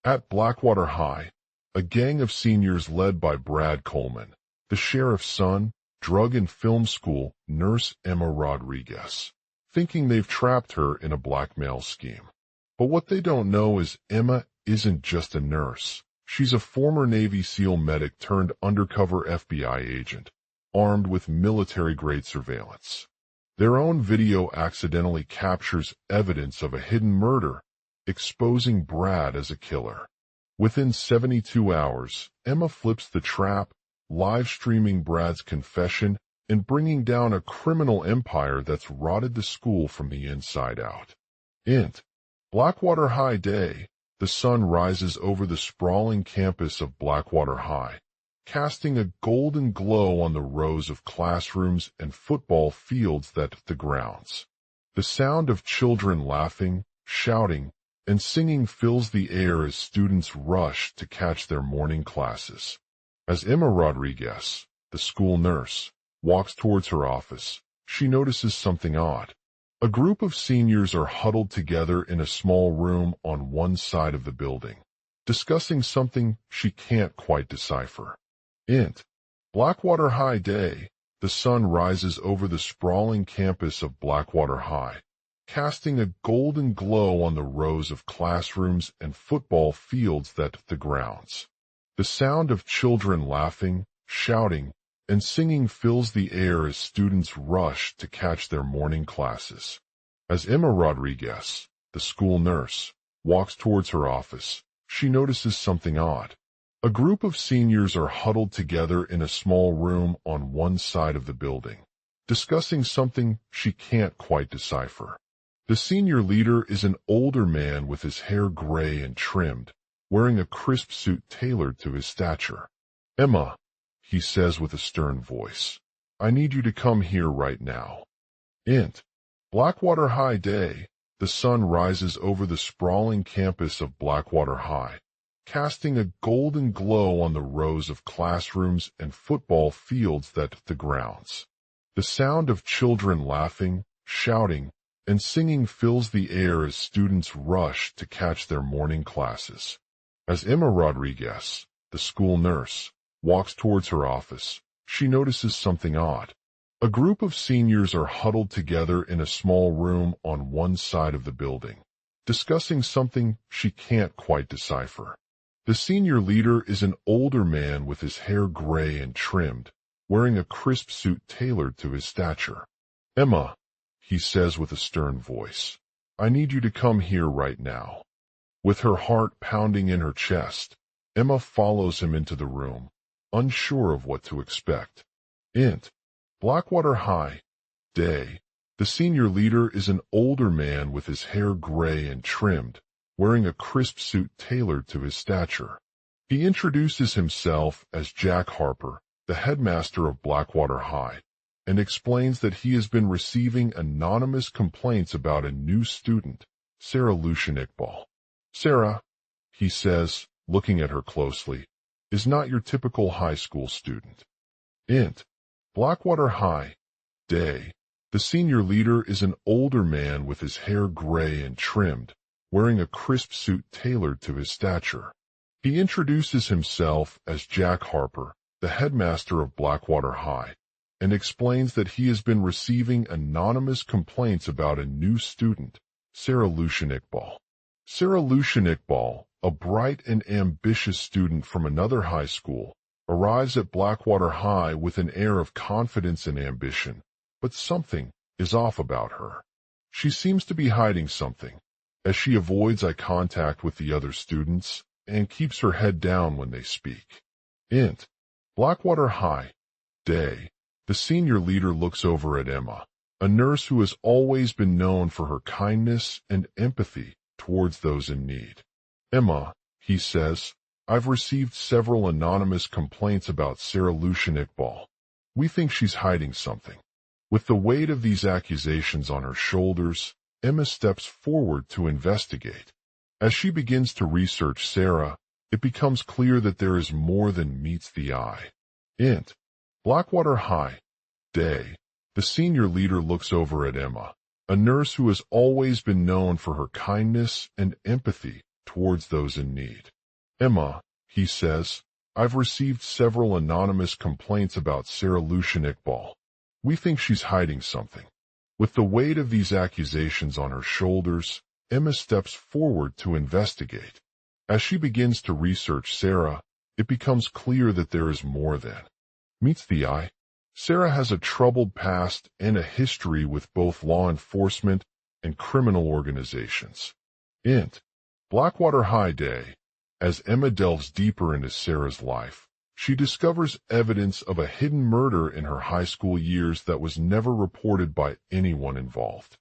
At Blackwater High, a gang of seniors led by Brad Coleman, the sheriff's son, drug and film school nurse Emma Rodriguez, thinking they've trapped her in a blackmail scheme. But what they don't know is Emma isn't just a nurse. She's a former Navy SEAL medic turned undercover FBI agent, armed with military-grade surveillance. Their own video accidentally captures evidence of a hidden murder, exposing Brad as a killer. Within 72 hours, Emma flips the trap, live-streaming Brad's confession and bringing down a criminal empire that's rotted the school from the inside out. Int. Blackwater High Day. The sun rises over the sprawling campus of Blackwater High, casting a golden glow on the rows of classrooms and football fields that the grounds. The sound of children laughing, shouting, and singing fills the air as students rush to catch their morning classes. As Emma Rodriguez, the school nurse, walks towards her office, she notices something odd. A group of seniors are huddled together in a small room on one side of the building, discussing something she can't quite decipher. Int. Blackwater High Day. The sun rises over the sprawling campus of Blackwater High, casting a golden glow on the rows of classrooms and football fields that the grounds. The sound of children laughing, shouting, and singing fills the air as students rush to catch their morning classes. As Emma Rodriguez, the school nurse, walks towards her office, she notices something odd. A group of seniors are huddled together in a small room on one side of the building, discussing something she can't quite decipher. The senior leader is an older man with his hair gray and trimmed, wearing a crisp suit tailored to his stature. Emma, he says with a stern voice, I need you to come here right now. Int. Blackwater High Day. The sun rises over the sprawling campus of Blackwater High, casting a golden glow on the rows of classrooms and football fields that the grounds. The sound of children laughing, shouting, and singing fills the air as students rush to catch their morning classes. As Emma Rodriguez, the school nurse, walks towards her office, she notices something odd. A group of seniors are huddled together in a small room on one side of the building, discussing something she can't quite decipher. The senior leader is an older man with his hair gray and trimmed, wearing a crisp suit tailored to his stature. Emma, he says with a stern voice, I need you to come here right now. With her heart pounding in her chest, Emma follows him into the room, unsure of what to expect. Int. Blackwater High Day. The senior leader is an older man with his hair gray and trimmed, wearing a crisp suit tailored to his stature. He introduces himself as Jack Harper, the headmaster of Blackwater High, and explains that he has been receiving anonymous complaints about a new student, Sarah Lucian Iqbal. Sarah, he says, looking at her closely, is not your typical high school student. Int. Blackwater High Day. The senior leader is an older man with his hair gray and trimmed, wearing a crisp suit tailored to his stature. He introduces himself as Jack Harper, the headmaster of Blackwater High, and explains that he has been receiving anonymous complaints about a new student, Sarah Lucian Iqbal. Sarah Lucian Iqbal, a bright and ambitious student from another high school, arrives at Blackwater High with an air of confidence and ambition, but something is off about her. She seems to be hiding something, as she avoids eye contact with the other students and keeps her head down when they speak. Int. Blackwater High Day. The senior leader looks over at Emma, a nurse who has always been known for her kindness and empathy towards those in need. Emma, he says, I've received several anonymous complaints about Sarah Lucian Iqbal. We think she's hiding something. With the weight of these accusations on her shoulders, Emma steps forward to investigate. As she begins to research Sarah, it becomes clear that there is more than meets the eye. Int. Blackwater High Day. The senior leader looks over at Emma, a nurse who has always been known for her kindness and empathy towards those in need. "Emma," he says, "I've received several anonymous complaints about Sarah Lucian Iqbal. We think she's hiding something." With the weight of these accusations on her shoulders, Emma steps forward to investigate. As she begins to research Sarah, it becomes clear that there is more than meets the eye. Sarah has a troubled past and a history with both law enforcement and criminal organizations. Int. Blackwater High Day. As Emma delves deeper into Sarah's life, she discovers evidence of a hidden murder in her high school years that was never reported by anyone involved.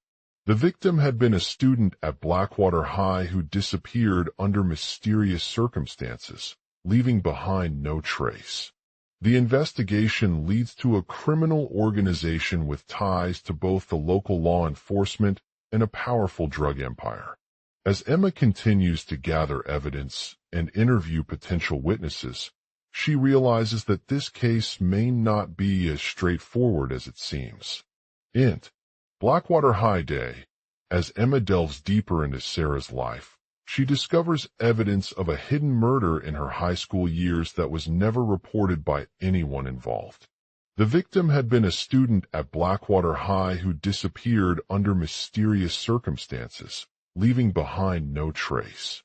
The victim had been a student at Blackwater High who disappeared under mysterious circumstances, leaving behind no trace. The investigation leads to a criminal organization with ties to both the local law enforcement and a powerful drug empire. As Emma continues to gather evidence and interview potential witnesses, she realizes that this case may not be as straightforward as it seems. Int. Blackwater High Day. As Emma delves deeper into Sarah's life, she discovers evidence of a hidden murder in her high school years that was never reported by anyone involved. The victim had been a student at Blackwater High who disappeared under mysterious circumstances, leaving behind no trace.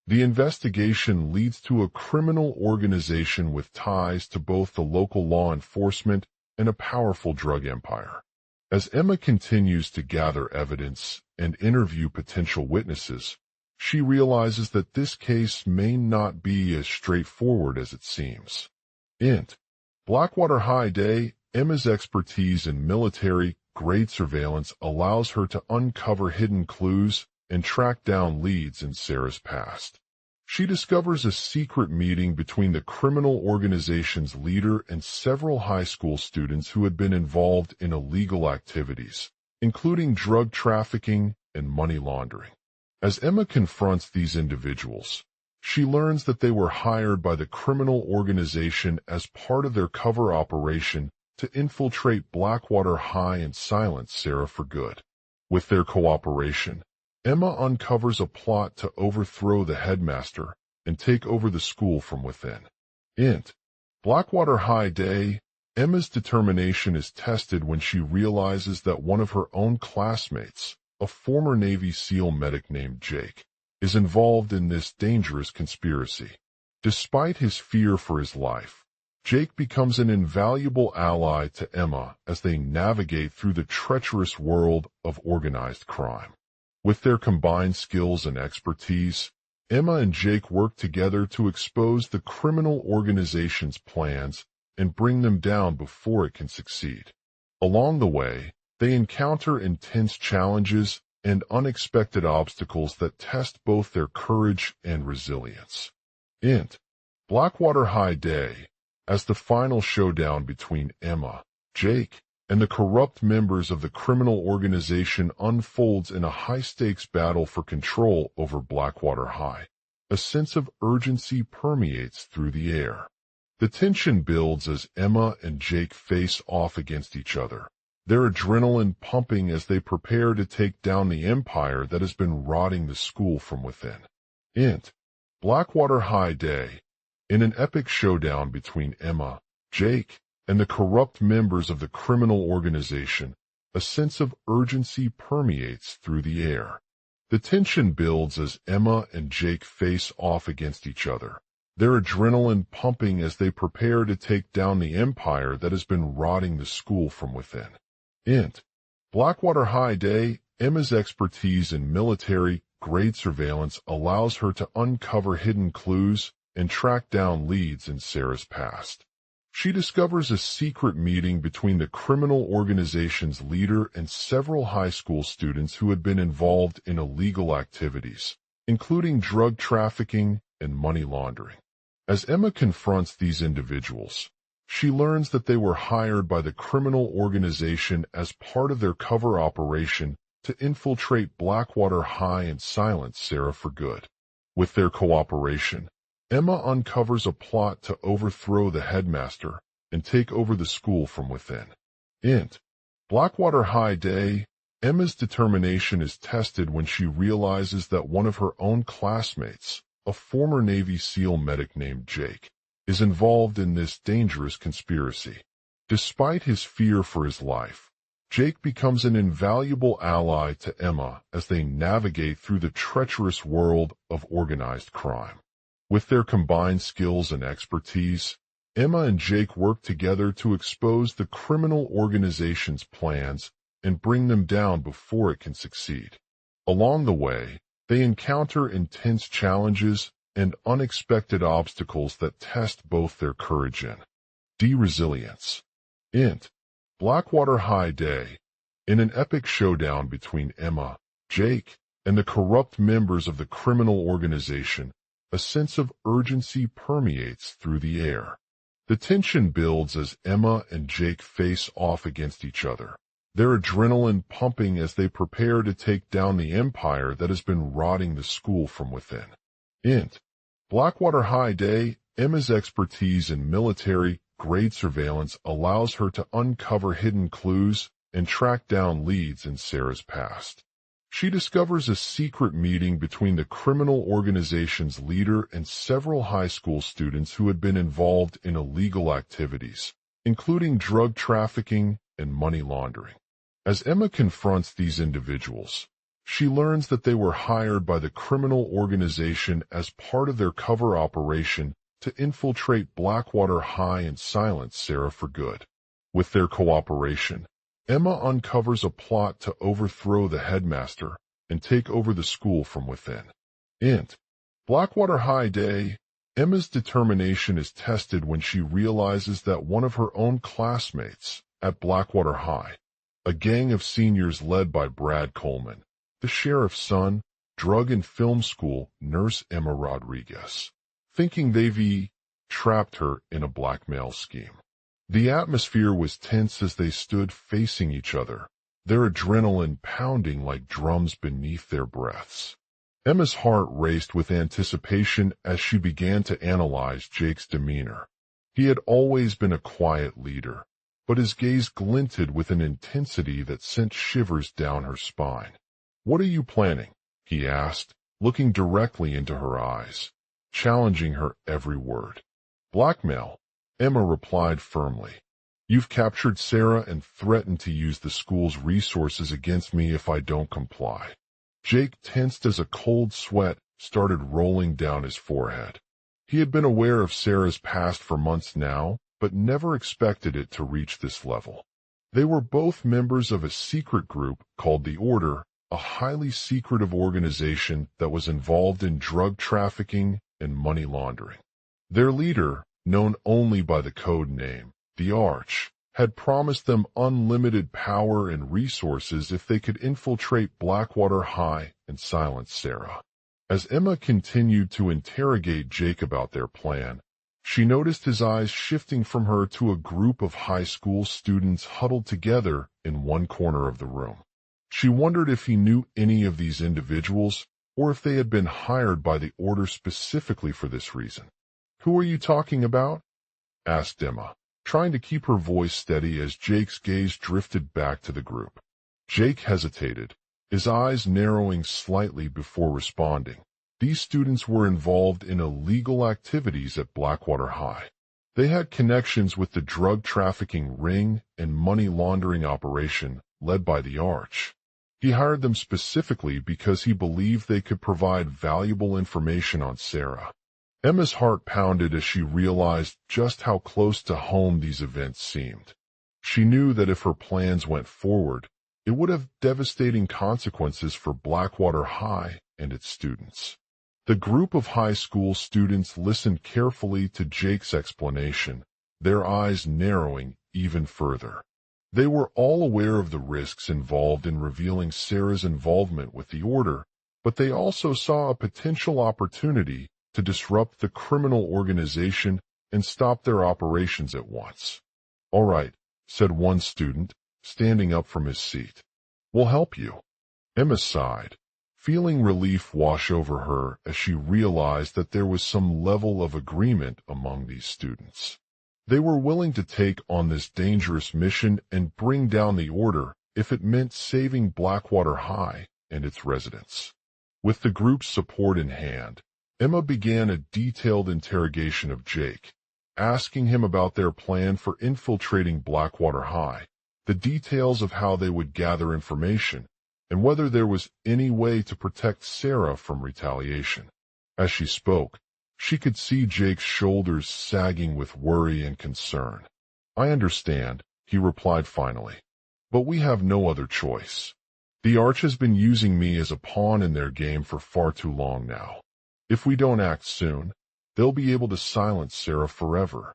The investigation leads to a criminal organization with ties to both the local law enforcement and a powerful drug empire. As Emma continues to gather evidence and interview potential witnesses, she realizes that this case may not be as straightforward as it seems. Int. Blackwater High Day. Emma's expertise in military-grade surveillance allows her to uncover hidden clues and track down leads in Sarah's past. She discovers a secret meeting between the criminal organization's leader and several high school students who had been involved in illegal activities, including drug trafficking and money laundering. As Emma confronts these individuals, she learns that they were hired by the criminal organization as part of their cover operation to infiltrate Blackwater High and silence Sarah for good. With their cooperation, Emma uncovers a plot to overthrow the headmaster and take over the school from within. Int. Blackwater High Day. Emma's determination is tested when she realizes that one of her own classmates, a former Navy SEAL medic named Jake, is involved in this dangerous conspiracy. Despite his fear for his life, Jake becomes an invaluable ally to Emma as they navigate through the treacherous world of organized crime. With their combined skills and expertise, Emma and Jake work together to expose the criminal organization's plans and bring them down before it can succeed. Along the way, they encounter intense challenges and unexpected obstacles that test both their courage and resilience. Int. Blackwater High Day. As the final showdown between Emma, Jake, and the corrupt members of the criminal organization unfolds in a high-stakes battle for control over Blackwater High, a sense of urgency permeates through the air. The tension builds as Emma and Jake face off against each other, their adrenaline pumping as they prepare to take down the empire that has been rotting the school from within. Int. Blackwater High Day. In an epic showdown between Emma, Jake, and the corrupt members of the criminal organization, a sense of urgency permeates through the air. The tension builds as Emma and Jake face off against each other, their adrenaline pumping as they prepare to take down the empire that has been rotting the school from within. Int. Blackwater High Day. Emma's expertise in military-grade surveillance allows her to uncover hidden clues and track down leads in Sarah's past. She discovers a secret meeting between the criminal organization's leader and several high school students who had been involved in illegal activities, including drug trafficking and money laundering. As Emma confronts these individuals, she learns that they were hired by the criminal organization as part of their cover operation to infiltrate Blackwater High and silence Sarah for good. With their cooperation, Emma uncovers a plot to overthrow the headmaster and take over the school from within. Int. Blackwater High Day. Emma's determination is tested when she realizes that one of her own classmates, a former Navy SEAL medic named Jake, is involved in this dangerous conspiracy. Despite his fear for his life, Jake becomes an invaluable ally to Emma as they navigate through the treacherous world of organized crime. With their combined skills and expertise, Emma and Jake work together to expose the criminal organization's plans and bring them down before it can succeed. Along the way, they encounter intense challenges and unexpected obstacles that test both their courage and resilience. Int. Blackwater High Day. In an epic showdown between Emma, Jake, and the corrupt members of the criminal organization, a sense of urgency permeates through the air. The tension builds as Emma and Jake face off against each other, their adrenaline pumping as they prepare to take down the empire that has been rotting the school from within. Int. Blackwater High Day. Emma's expertise in military-grade surveillance allows her to uncover hidden clues and track down leads in Sarah's past. She discovers a secret meeting between the criminal organization's leader and several high school students who had been involved in illegal activities, including drug trafficking and money laundering. As Emma confronts these individuals, she learns that they were hired by the criminal organization as part of their cover operation to infiltrate Blackwater High and silence Sarah for good. With their cooperation, Emma uncovers a plot to overthrow the headmaster and take over the school from within. Int. Blackwater High Day. Emma's determination is tested when she realizes that one of her own classmates at Blackwater High, a gang of seniors led by Brad Coleman, the sheriff's son, drug and film school nurse Emma Rodriguez, thinking they've trapped her in a blackmail scheme. The atmosphere was tense as they stood facing each other, their adrenaline pounding like drums beneath their breaths. Emma's heart raced with anticipation as she began to analyze Jake's demeanor. He had always been a quiet leader, but his gaze glinted with an intensity that sent shivers down her spine. "What are you planning?" he asked, looking directly into her eyes, challenging her every word. "Blackmail," Emma replied firmly. "You've captured Sarah and threatened to use the school's resources against me if I don't comply." Jake tensed as a cold sweat started rolling down his forehead. He had been aware of Sarah's past for months now, but never expected it to reach this level. They were both members of a secret group called the Order, a highly secretive organization that was involved in drug trafficking and money laundering. Their leader, known only by the code name, the Arch, had promised them unlimited power and resources if they could infiltrate Blackwater High and silence Sarah. As Emma continued to interrogate Jake about their plan, she noticed his eyes shifting from her to a group of high school students huddled together in one corner of the room. She wondered if he knew any of these individuals or if they had been hired by the Order specifically for this reason. "Who are you talking about?" asked Emma, trying to keep her voice steady as Jake's gaze drifted back to the group. Jake hesitated, his eyes narrowing slightly before responding. These students were involved in illegal activities at Blackwater High. They had connections with the drug trafficking ring and money laundering operation led by the Arch. He hired them specifically because he believed they could provide valuable information on Sarah. Emma's heart pounded as she realized just how close to home these events seemed. She knew that if her plans went forward, it would have devastating consequences for Blackwater High and its students. The group of high school students listened carefully to Jake's explanation, their eyes narrowing even further. They were all aware of the risks involved in revealing Sarah's involvement with the Order, but they also saw a potential opportunity to disrupt the criminal organization and stop their operations at once. "All right," said one student, standing up from his seat. "We'll help you." Emma sighed, feeling relief wash over her as she realized that there was some level of agreement among these students. They were willing to take on this dangerous mission and bring down the Order if it meant saving Blackwater High and its residents. With the group's support in hand, Emma began a detailed interrogation of Jake, asking him about their plan for infiltrating Blackwater High, the details of how they would gather information, and whether there was any way to protect Sarah from retaliation. As she spoke, she could see Jake's shoulders sagging with worry and concern. "I understand," he replied finally, "but we have no other choice. The Arch has been using me as a pawn in their game for far too long now. If we don't act soon, they'll be able to silence Sarah forever."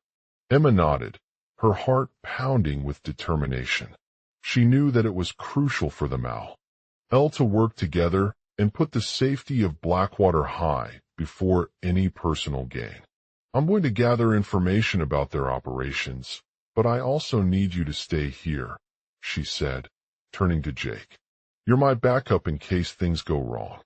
Emma nodded, her heart pounding with determination. She knew that it was crucial for them all to work together and put the safety of Blackwater High before any personal gain. "I'm going to gather information about their operations, but I also need you to stay here," she said, turning to Jake. "You're my backup in case things go wrong."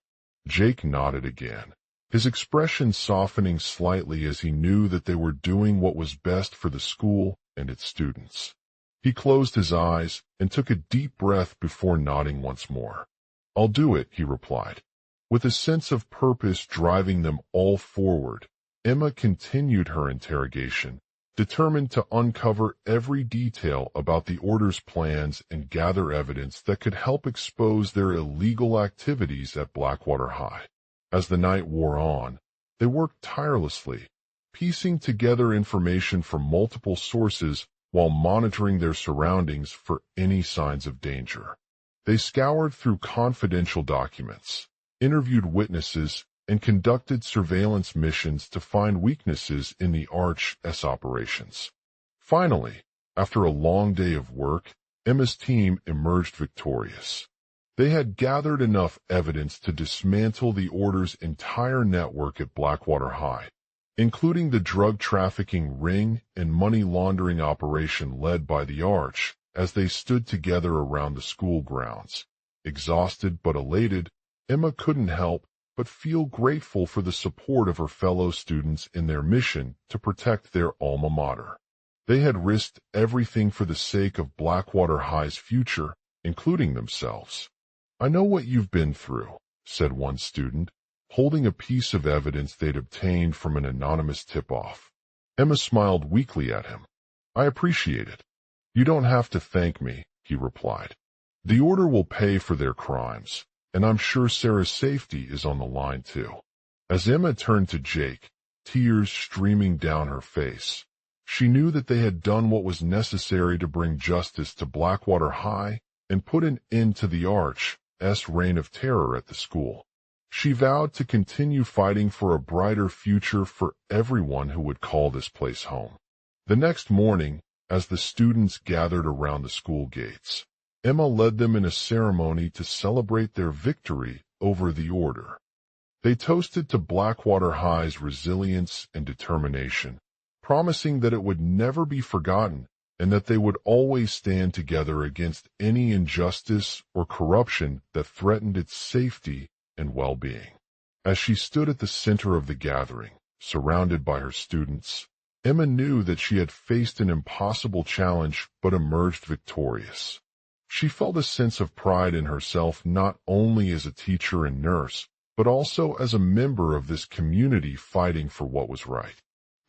Jake nodded again, his expression softening slightly as he knew that they were doing what was best for the school and its students. He closed his eyes and took a deep breath before nodding once more. "I'll do it," he replied. With a sense of purpose driving them all forward, Emma continued her interrogation, determined to uncover every detail about the Order's plans and gather evidence that could help expose their illegal activities at Blackwater High. As the night wore on, they worked tirelessly, piecing together information from multiple sources while monitoring their surroundings for any signs of danger. They scoured through confidential documents, interviewed witnesses, and conducted surveillance missions to find weaknesses in the Arch's operations. Finally, after a long day of work, Emma's team emerged victorious. They had gathered enough evidence to dismantle the Order's entire network at Blackwater High, including the drug trafficking ring and money laundering operation led by the Arch. As they stood together around the school grounds, exhausted but elated, Emma couldn't help but feel grateful for the support of her fellow students in their mission to protect their alma mater. They had risked everything for the sake of Blackwater High's future, including themselves. "I know what you've been through," said one student, holding a piece of evidence they'd obtained from an anonymous tip-off. Emma smiled weakly at him. "I appreciate it. You don't have to thank me," he replied. "The Order will pay for their crimes, and I'm sure Sarah's safety is on the line too." As Emma turned to Jake, tears streaming down her face, she knew that they had done what was necessary to bring justice to Blackwater High and put an end to the Arch's reign of terror at the school. She vowed to continue fighting for a brighter future for everyone who would call this place home. The next morning, as the students gathered around the school gates, Emma led them in a ceremony to celebrate their victory over the Order. They toasted to Blackwater High's resilience and determination, promising that it would never be forgotten and that they would always stand together against any injustice or corruption that threatened its safety and well-being. As she stood at the center of the gathering, surrounded by her students, Emma knew that she had faced an impossible challenge but emerged victorious. She felt a sense of pride in herself not only as a teacher and nurse, but also as a member of this community fighting for what was right.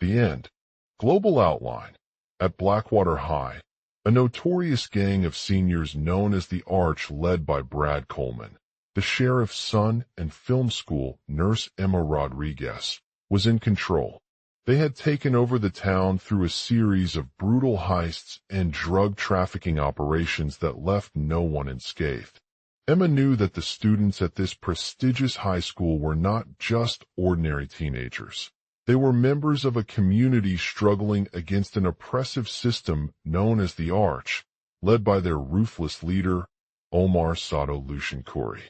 The end. Global outline. At Blackwater High, a notorious gang of seniors known as the Arch led by Brad Coleman, the sheriff's son and film school nurse Emma Rodriguez, was in control. They had taken over the town through a series of brutal heists and drug trafficking operations that left no one unscathed. Emma knew that the students at this prestigious high school were not just ordinary teenagers. They were members of a community struggling against an oppressive system known as the Arch, led by their ruthless leader, Omar Sato Lushankuri.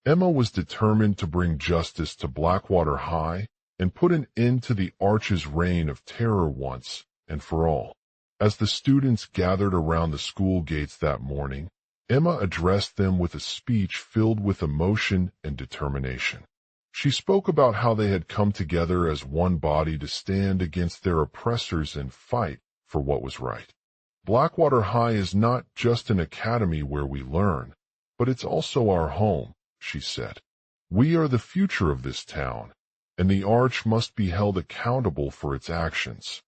Emma was determined to bring justice to Blackwater High and put an end to the Arch's reign of terror once and for all. As the students gathered around the school gates that morning, Emma addressed them with a speech filled with emotion and determination. She spoke about how they had come together as one body to stand against their oppressors and fight for what was right. Blackwater High is not just an academy where we learn, but it's also our home, she said. We are the future of this town, and the arch must be held accountable for its actions.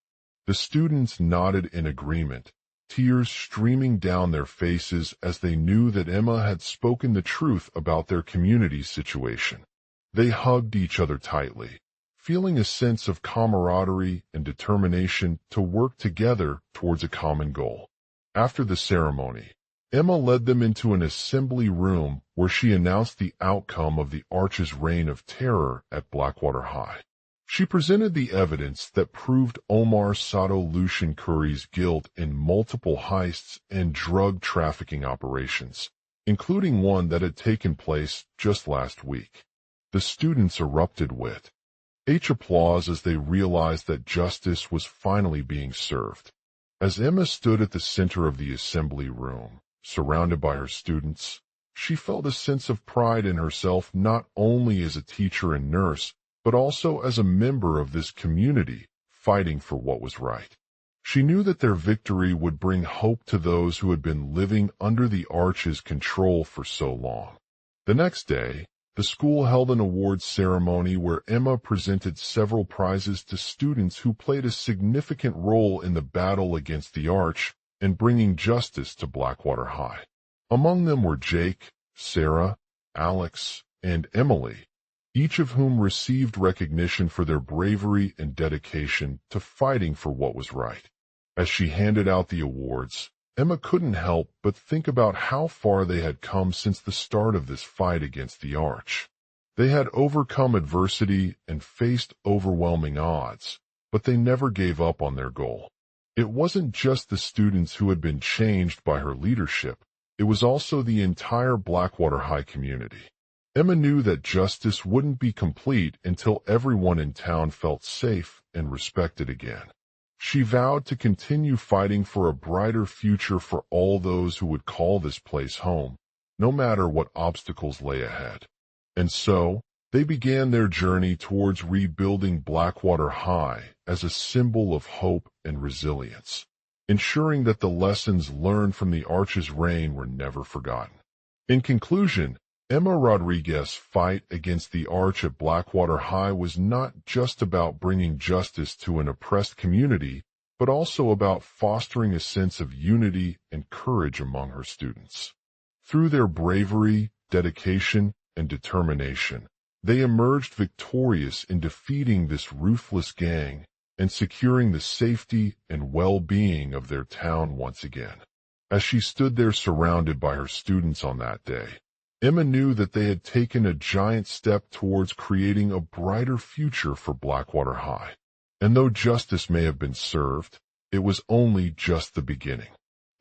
The students nodded in agreement, tears streaming down their faces as they knew that Emma had spoken the truth about their community's situation. They hugged each other tightly, feeling a sense of camaraderie and determination to work together towards a common goal. After the ceremony, Emma led them into an assembly room where she announced the outcome of the Arch's reign of terror at Blackwater High. She presented the evidence that proved Omar Sato Lucian Curry's guilt in multiple heists and drug trafficking operations, including one that had taken place just last week. The students erupted with applause as they realized that justice was finally being served. As Emma stood at the center of the assembly room, surrounded by her students, she felt a sense of pride in herself not only as a teacher and nurse, but also as a member of this community fighting for what was right. She knew that their victory would bring hope to those who had been living under the Arch's control for so long. The next day, the school held an awards ceremony where Emma presented several prizes to students who played a significant role in the battle against the Arch and bringing justice to Blackwater High. Among them were Jake, Sarah, Alex, and Emily, each of whom received recognition for their bravery and dedication to fighting for what was right. As she handed out the awards, Emma couldn't help but think about how far they had come since the start of this fight against the Arch. They had overcome adversity and faced overwhelming odds, but they never gave up on their goal. It wasn't just the students who had been changed by her leadership, it was also the entire Blackwater High community. Emma knew that justice wouldn't be complete until everyone in town felt safe and respected again. She vowed to continue fighting for a brighter future for all those who would call this place home, no matter what obstacles lay ahead. And so, they began their journey towards rebuilding Blackwater High as a symbol of hope and resilience, ensuring that the lessons learned from the Arch's reign were never forgotten. In conclusion, Emma Rodriguez's fight against the Arch at Blackwater High was not just about bringing justice to an oppressed community, but also about fostering a sense of unity and courage among her students. Through their bravery, dedication, and determination, they emerged victorious in defeating this ruthless gang and securing the safety and well-being of their town once again. As she stood there surrounded by her students on that day, Emma knew that they had taken a giant step towards creating a brighter future for Blackwater High. And though justice may have been served, it was only just the beginning.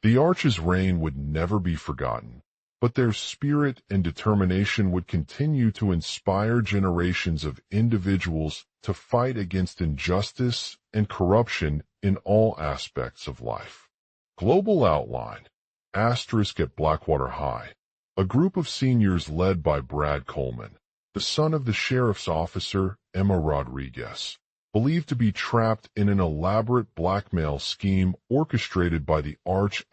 The Arch's reign would never be forgotten, but their spirit and determination would continue to inspire generations of individuals to fight against injustice and corruption in all aspects of life. Global outline: Asterisk at Blackwater High. A group of seniors led by Brad Coleman, the son of the sheriff's officer Emma Rodriguez, believed to be trapped in an elaborate blackmail scheme orchestrated by the Arch.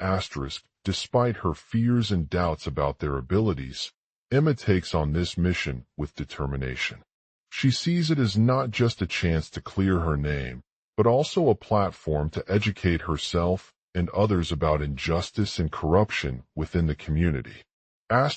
Despite her fears and doubts about their abilities, Emma takes on this mission with determination. She sees it as not just a chance to clear her name, but also a platform to educate herself and others about injustice and corruption within the community. As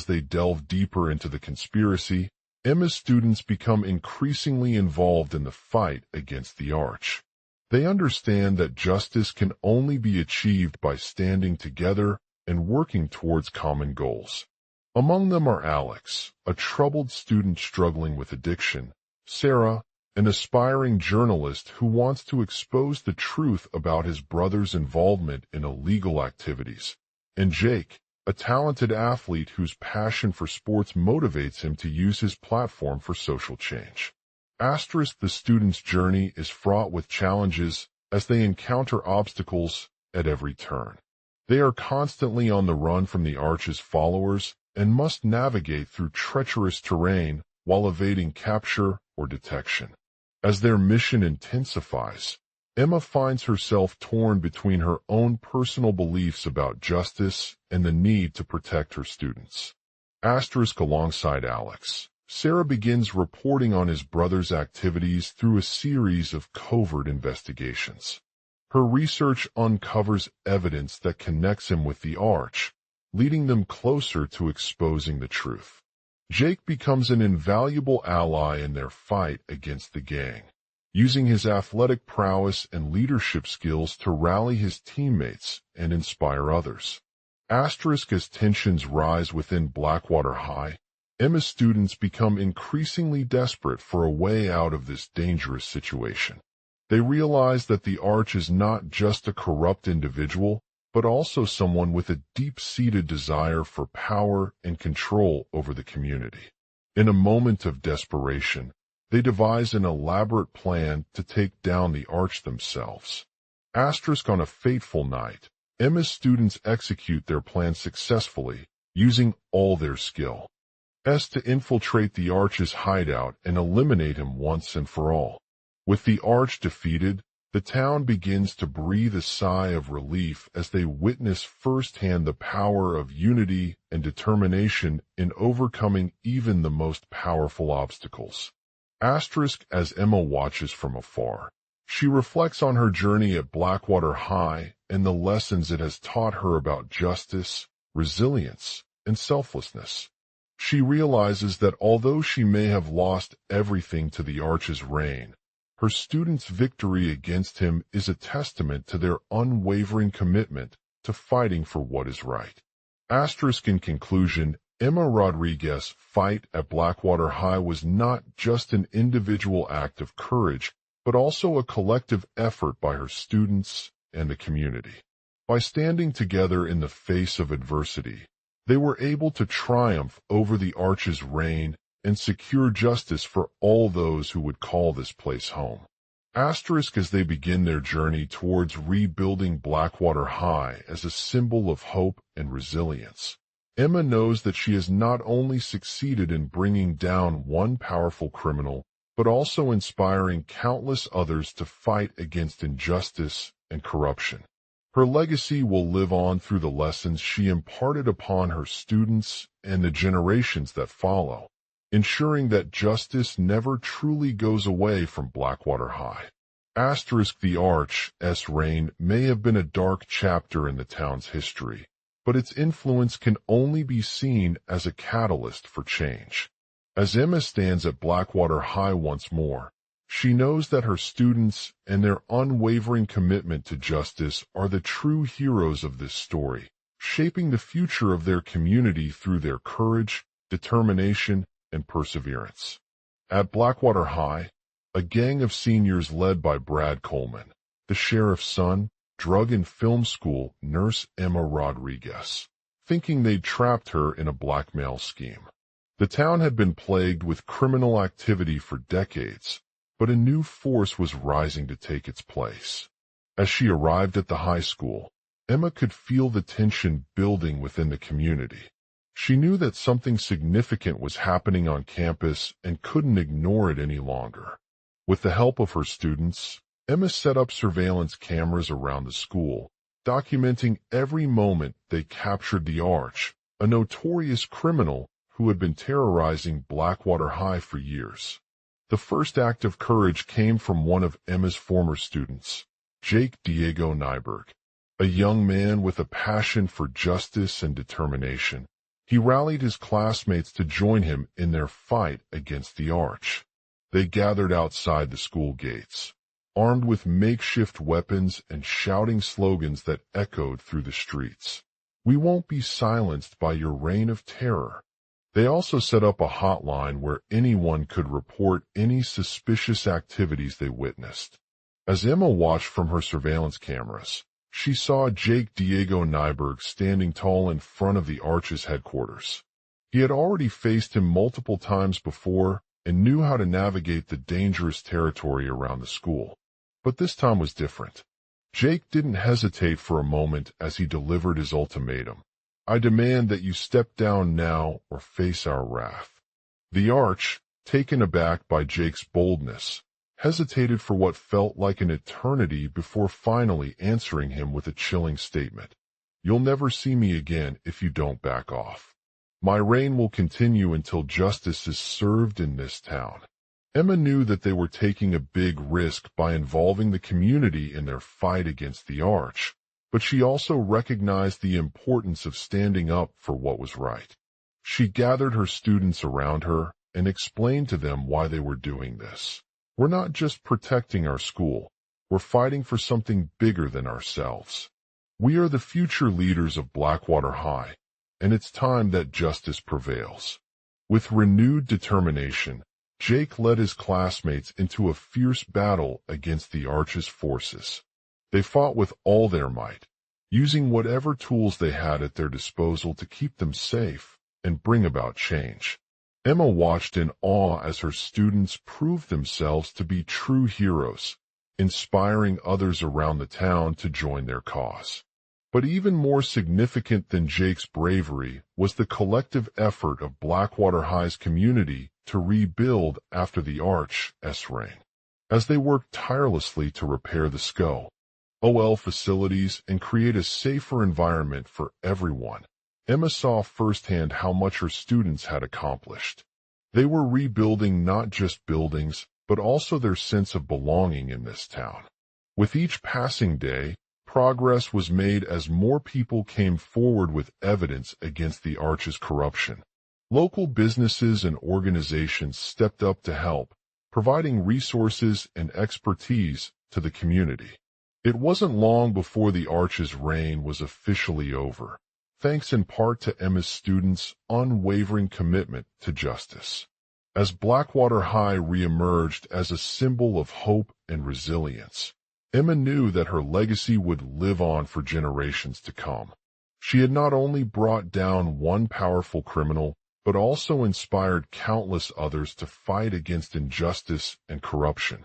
they delve deeper into the conspiracy, Emma's students become increasingly involved in the fight against the Arch. They understand that justice can only be achieved by standing together and working towards common goals. Among them are Alex, a troubled student struggling with addiction, Sarah, an aspiring journalist who wants to expose the truth about his brother's involvement in illegal activities, and Jake, a talented athlete whose passion for sports motivates him to use his platform for social change. The students' journey is fraught with challenges as they encounter obstacles at every turn. They are constantly on the run from the Arch's followers and must navigate through treacherous terrain while evading capture or detection. As their mission intensifies, Emma finds herself torn between her own personal beliefs about justice and the need to protect her students. Alongside Alex, Sarah begins reporting on his brother's activities through a series of covert investigations. Her research uncovers evidence that connects him with the Arch, leading them closer to exposing the truth. Jake becomes an invaluable ally in their fight against the gang, using his athletic prowess and leadership skills to rally his teammates and inspire others. Asterisk as tensions rise within Blackwater High, Emma's students become increasingly desperate for a way out of this dangerous situation. They realize that the Arch is not just a corrupt individual, but also someone with a deep-seated desire for power and control over the community. In a moment of desperation, they devise an elaborate plan to take down the Arch themselves. Asterisk on a fateful night, Emma's students execute their plan successfully, using all their skill. To infiltrate the Arch's hideout and eliminate him once and for all. With the Arch defeated, the town begins to breathe a sigh of relief as they witness firsthand the power of unity and determination in overcoming even the most powerful obstacles. Asterisk as Emma watches from afar. She reflects on her journey at Blackwater High and the lessons it has taught her about justice, resilience, and selflessness. She realizes that although she may have lost everything to the Arch's reign, her students' victory against him is a testament to their unwavering commitment to fighting for what is right. Asterisk in conclusion, Emma Rodriguez's fight at Blackwater High was not just an individual act of courage, but also a collective effort by her students and the community. By standing together in the face of adversity, they were able to triumph over the Arch's reign and secure justice for all those who would call this place home. Asterisk as they begin their journey towards rebuilding Blackwater High as a symbol of hope and resilience. Emma knows that she has not only succeeded in bringing down one powerful criminal, but also inspiring countless others to fight against injustice and corruption. Her legacy will live on through the lessons she imparted upon her students and the generations that follow, ensuring that justice never truly goes away from Blackwater High. Asterisk the Arch's reign may have been a dark chapter in the town's history, but its influence can only be seen as a catalyst for change. As Emma stands at Blackwater High once more, she knows that her students and their unwavering commitment to justice are the true heroes of this story, shaping the future of their community through their courage, determination, and perseverance. At Blackwater High, a gang of seniors led by Brad Coleman, the sheriff's son, drug and film school nurse Emma Rodriguez, thinking they'd trapped her in a blackmail scheme. The town had been plagued with criminal activity for decades, but a new force was rising to take its place. As she arrived at the high school, Emma could feel the tension building within the community. She knew that something significant was happening on campus and couldn't ignore it any longer. With the help of her students, Emma set up surveillance cameras around the school, documenting every moment they captured the Arch, a notorious criminal who had been terrorizing Blackwater High for years. The first act of courage came from one of Emma's former students, Jake Diego Nyberg, a young man with a passion for justice and determination. He rallied his classmates to join him in their fight against the Arch. They gathered outside the school gates, armed with makeshift weapons and shouting slogans that echoed through the streets. "We won't be silenced by your reign of terror." They also set up a hotline where anyone could report any suspicious activities they witnessed. As Emma watched from her surveillance cameras, she saw Jake Diego Nyberg standing tall in front of the Arch's headquarters. He had already faced him multiple times before and knew how to navigate the dangerous territory around the school. But this time was different. Jake didn't hesitate for a moment as he delivered his ultimatum. "I demand that you step down now or face our wrath." The Arch, taken aback by Jake's boldness, hesitated for what felt like an eternity before finally answering him with a chilling statement. "You'll never see me again if you don't back off." My reign will continue until justice is served in this town. Emma knew that they were taking a big risk by involving the community in their fight against the Arch, but she also recognized the importance of standing up for what was right. She gathered her students around her and explained to them why they were doing this. We're not just protecting our school, we're fighting for something bigger than ourselves. We are the future leaders of Blackwater High, and it's time that justice prevails. With renewed determination, Jake led his classmates into a fierce battle against the Arch's forces. They fought with all their might, using whatever tools they had at their disposal to keep them safe and bring about change. Emma watched in awe as her students proved themselves to be true heroes, inspiring others around the town to join their cause. But even more significant than Jake's bravery was the collective effort of Blackwater High's community to rebuild after the Arch's reign. As they worked tirelessly to repair the SCO-OL facilities and create a safer environment for everyone, Emma saw firsthand how much her students had accomplished. They were rebuilding not just buildings, but also their sense of belonging in this town. With each passing day, progress was made as more people came forward with evidence against the Arch's corruption. Local businesses and organizations stepped up to help, providing resources and expertise to the community. It wasn't long before the Arch's reign was officially over, thanks in part to Emma's students' unwavering commitment to justice. As Blackwater High re-emerged as a symbol of hope and resilience, Emma knew that her legacy would live on for generations to come. She had not only brought down one powerful criminal, but also inspired countless others to fight against injustice and corruption.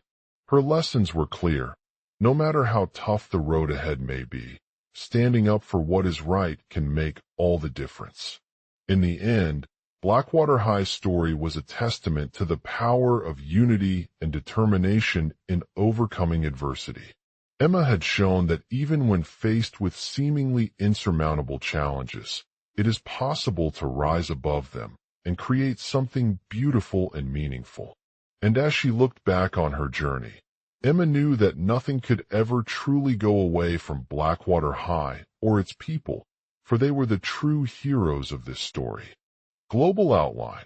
Her lessons were clear. No matter how tough the road ahead may be, standing up for what is right can make all the difference. In the end, Blackwater High's story was a testament to the power of unity and determination in overcoming adversity. Emma had shown that even when faced with seemingly insurmountable challenges, it is possible to rise above them and create something beautiful and meaningful. And as she looked back on her journey, Emma knew that nothing could ever truly go away from Blackwater High or its people, for they were the true heroes of this story. Global outline.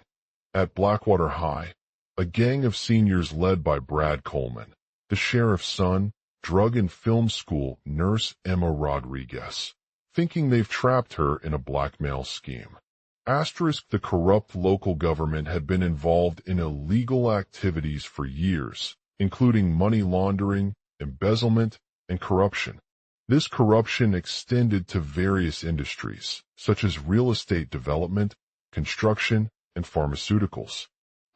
At Blackwater High, a gang of seniors led by Brad Coleman, the sheriff's son, drug and film school nurse Emma Rodriguez, thinking they've trapped her in a blackmail scheme. The corrupt local government had been involved in illegal activities for years, including money laundering, embezzlement, and corruption. This corruption extended to various industries, such as real estate development, construction, and pharmaceuticals.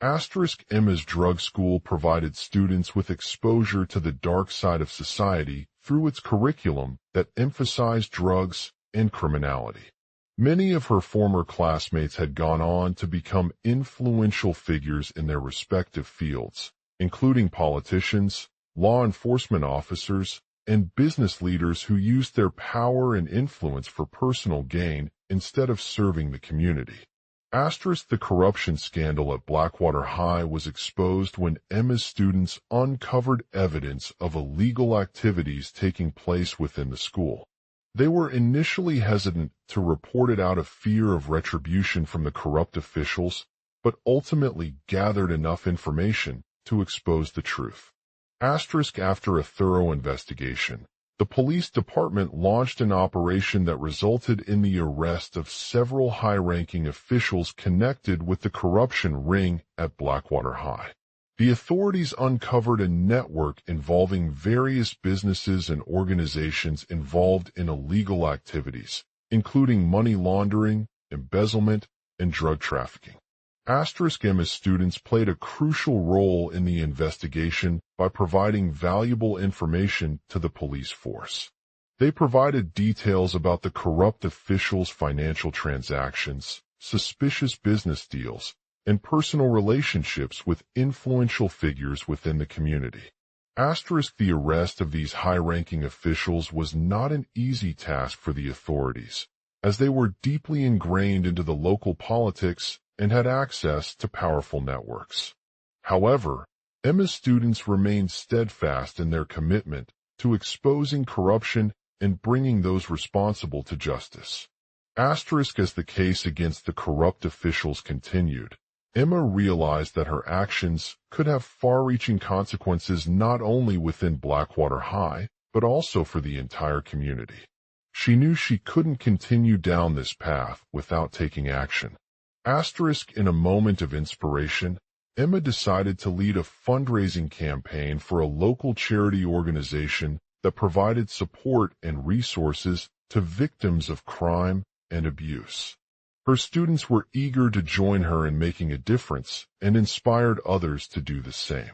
Emma's drug school provided students with exposure to the dark side of society through its curriculum that emphasized drugs and criminality. Many of her former classmates had gone on to become influential figures in their respective fields, including politicians, law enforcement officers, and business leaders who used their power and influence for personal gain instead of serving the community. The corruption scandal at Blackwater High was exposed when Emma's students uncovered evidence of illegal activities taking place within the school. They were initially hesitant to report it out of fear of retribution from the corrupt officials, but ultimately gathered enough information to expose the truth. After a thorough investigation, the police department launched an operation that resulted in the arrest of several high-ranking officials connected with the corruption ring at Blackwater High. The authorities uncovered a network involving various businesses and organizations involved in illegal activities, including money laundering, embezzlement, and drug trafficking. Emma's students played a crucial role in the investigation by providing valuable information to the police force. They provided details about the corrupt officials' financial transactions, suspicious business deals, and personal relationships with influential figures within the community. The arrest of these high-ranking officials was not an easy task for the authorities, as they were deeply ingrained into the local politics and had access to powerful networks. However, Emma's students remained steadfast in their commitment to exposing corruption and bringing those responsible to justice. Asterisk as the case against the corrupt officials continued, Emma realized that her actions could have far-reaching consequences not only within Blackwater High, but also for the entire community. She knew she couldn't continue down this path without taking action. Asterisk in a moment of inspiration, Emma decided to lead a fundraising campaign for a local charity organization that provided support and resources to victims of crime and abuse. Her students were eager to join her in making a difference and inspired others to do the same.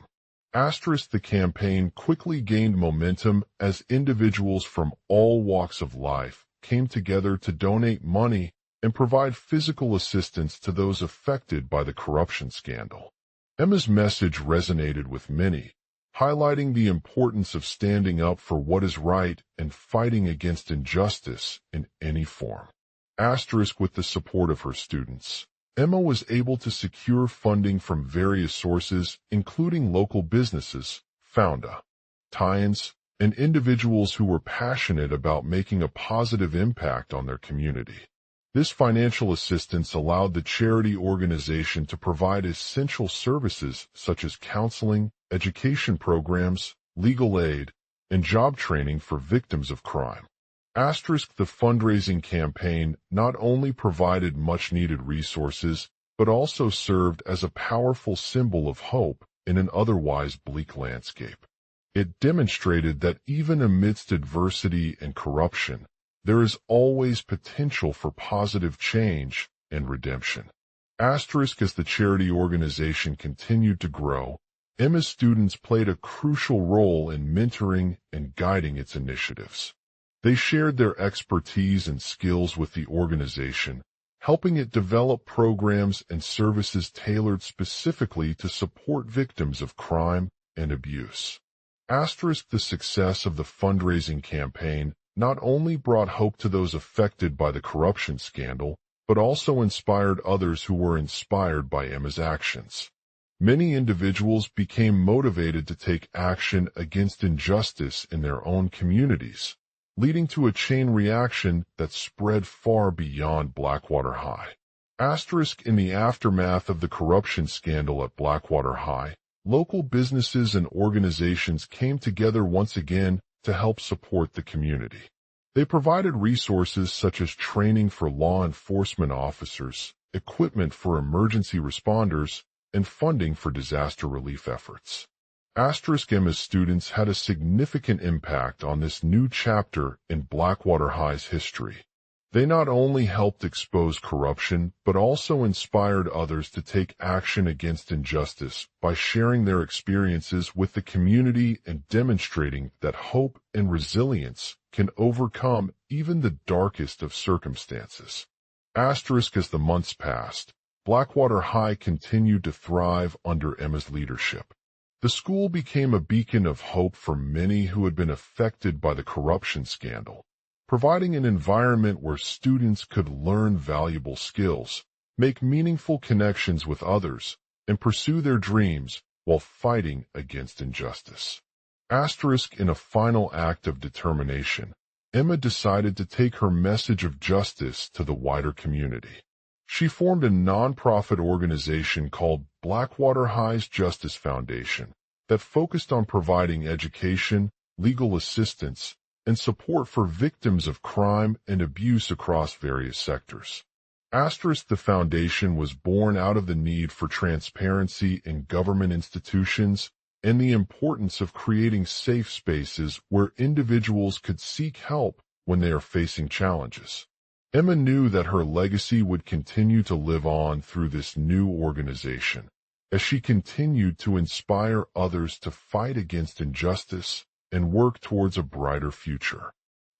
Asterisk the campaign quickly gained momentum as individuals from all walks of life came together to donate money and provide physical assistance to those affected by the corruption scandal. Emma's message resonated with many, highlighting the importance of standing up for what is right and fighting against injustice in any form. Asterisk with the support of her students, Emma was able to secure funding from various sources, including local businesses, Founda, tie-ins, and individuals who were passionate about making a positive impact on their community. This financial assistance allowed the charity organization to provide essential services such as counseling, education programs, legal aid, and job training for victims of crime. Asterisk the fundraising campaign not only provided much-needed resources, but also served as a powerful symbol of hope in an otherwise bleak landscape. It demonstrated that even amidst adversity and corruption, there is always potential for positive change and redemption. Asterisk as the charity organization continued to grow, Emma's students played a crucial role in mentoring and guiding its initiatives. They shared their expertise and skills with the organization, helping it develop programs and services tailored specifically to support victims of crime and abuse. Asterisk the success of the fundraising campaign not only brought hope to those affected by the corruption scandal, but also inspired others who were inspired by Emma's actions. Many individuals became motivated to take action against injustice in their own communities, leading to a chain reaction that spread far beyond Blackwater High. Asterisk in the aftermath of the corruption scandal at Blackwater High, local businesses and organizations came together once again to help support the community. They provided resources such as training for law enforcement officers, equipment for emergency responders, and funding for disaster relief efforts. Asterisk Emma's students had a significant impact on this new chapter in Blackwater High's history. They not only helped expose corruption, but also inspired others to take action against injustice by sharing their experiences with the community and demonstrating that hope and resilience can overcome even the darkest of circumstances. Asterisk as the months passed, Blackwater High continued to thrive under Emma's leadership. The school became a beacon of hope for many who had been affected by the corruption scandal, providing an environment where students could learn valuable skills, make meaningful connections with others, and pursue their dreams while fighting against injustice. Asterisk in a final act of determination, Emma decided to take her message of justice to the wider community. She formed a nonprofit organization called Blackwater High's Justice Foundation that focused on providing education, legal assistance, and support for victims of crime and abuse across various sectors. Asterisk the foundation was born out of the need for transparency in government institutions and the importance of creating safe spaces where individuals could seek help when they are facing challenges. Emma knew that her legacy would continue to live on through this new organization, as she continued to inspire others to fight against injustice and work towards a brighter future.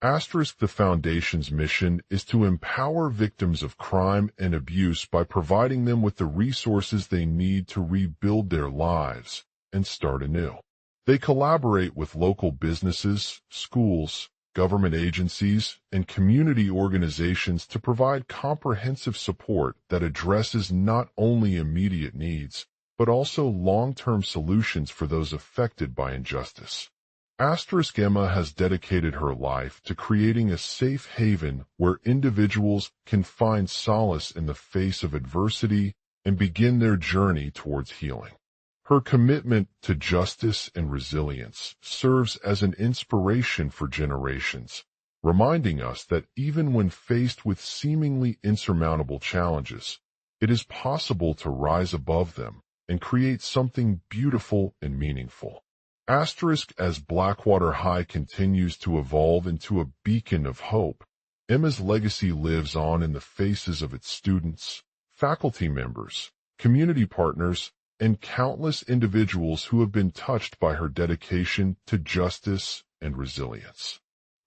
Asterisk the Foundation's mission is to empower victims of crime and abuse by providing them with the resources they need to rebuild their lives and start anew. They collaborate with local businesses, schools, government agencies, and community organizations to provide comprehensive support that addresses not only immediate needs, but also long-term solutions for those affected by injustice. Emma has dedicated her life to creating a safe haven where individuals can find solace in the face of adversity and begin their journey towards healing. Her commitment to justice and resilience serves as an inspiration for generations, reminding us that even when faced with seemingly insurmountable challenges, it is possible to rise above them and create something beautiful and meaningful. As Blackwater High continues to evolve into a beacon of hope, Emma's legacy lives on in the faces of its students, faculty members, community partners, and countless individuals who have been touched by her dedication to justice and resilience.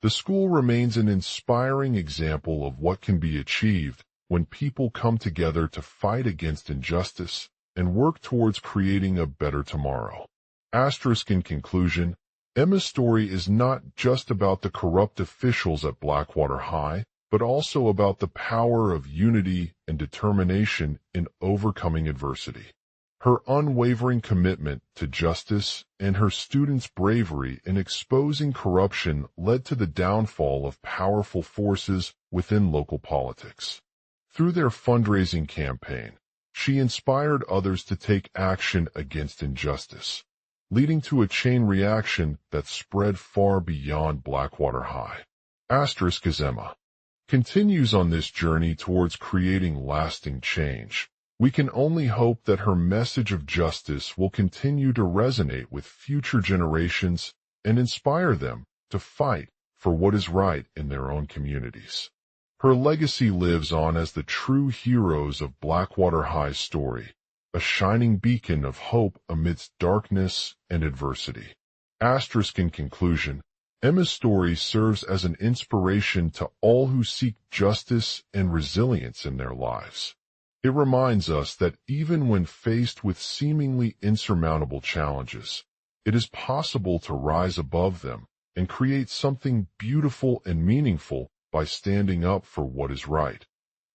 The school remains an inspiring example of what can be achieved when people come together to fight against injustice and work towards creating a better tomorrow. In conclusion, Emma's story is not just about the corrupt officials at Blackwater High, but also about the power of unity and determination in overcoming adversity. Her unwavering commitment to justice and her students' bravery in exposing corruption led to the downfall of powerful forces within local politics. Through their fundraising campaign, she inspired others to take action against injustice, leading to a chain reaction that spread far beyond Blackwater High. Emma continues on this journey towards creating lasting change. We can only hope that her message of justice will continue to resonate with future generations and inspire them to fight for what is right in their own communities. Her legacy lives on as the true heroes of Blackwater High's story, a shining beacon of hope amidst darkness and adversity. In conclusion, Emma's story serves as an inspiration to all who seek justice and resilience in their lives. It reminds us that even when faced with seemingly insurmountable challenges, it is possible to rise above them and create something beautiful and meaningful by standing up for what is right,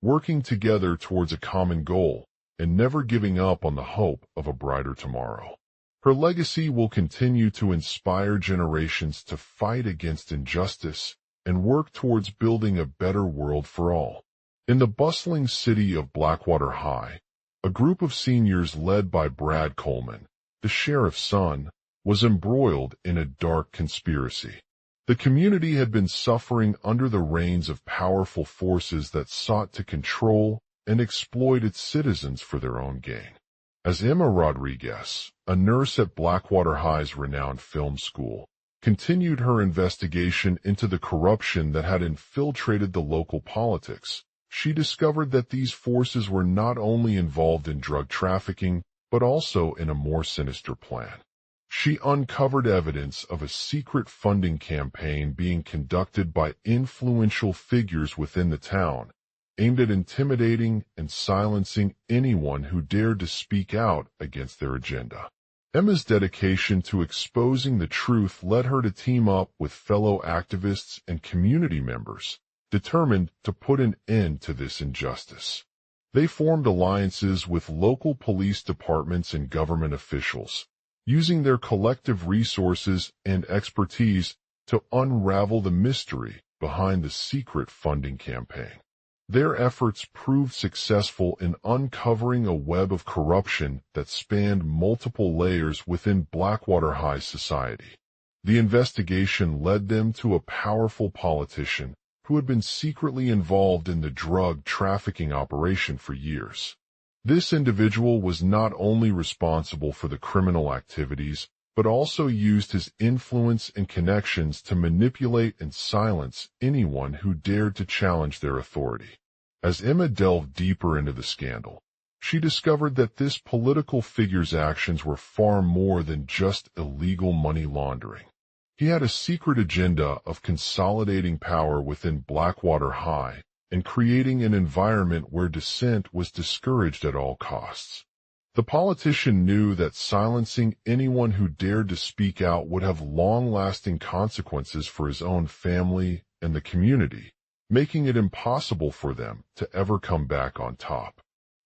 working together towards a common goal, and never giving up on the hope of a brighter tomorrow. Her legacy will continue to inspire generations to fight against injustice and work towards building a better world for all. In the bustling city of Blackwater High, a group of seniors led by Brad Coleman, the sheriff's son, was embroiled in a dark conspiracy. The community had been suffering under the reigns of powerful forces that sought to control and exploit its citizens for their own gain. As Emma Rodriguez, a nurse at Blackwater High's renowned film school, continued her investigation into the corruption that had infiltrated the local politics, she discovered that these forces were not only involved in drug trafficking, but also in a more sinister plan. She uncovered evidence of a secret funding campaign being conducted by influential figures within the town, aimed at intimidating and silencing anyone who dared to speak out against their agenda. Emma's dedication to exposing the truth led her to team up with fellow activists and community members, determined to put an end to this injustice. They formed alliances with local police departments and government officials, using their collective resources and expertise to unravel the mystery behind the secret funding campaign. Their efforts proved successful in uncovering a web of corruption that spanned multiple layers within Blackwater High society. The investigation led them to a powerful politician who had been secretly involved in the drug trafficking operation for years. This individual was not only responsible for the criminal activities, but also used his influence and connections to manipulate and silence anyone who dared to challenge their authority. As Emma delved deeper into the scandal, she discovered that this political figure's actions were far more than just illegal money laundering. He had a secret agenda of consolidating power within Blackwater High and creating an environment where dissent was discouraged at all costs. The politician knew that silencing anyone who dared to speak out would have long-lasting consequences for his own family and the community, making it impossible for them to ever come back on top.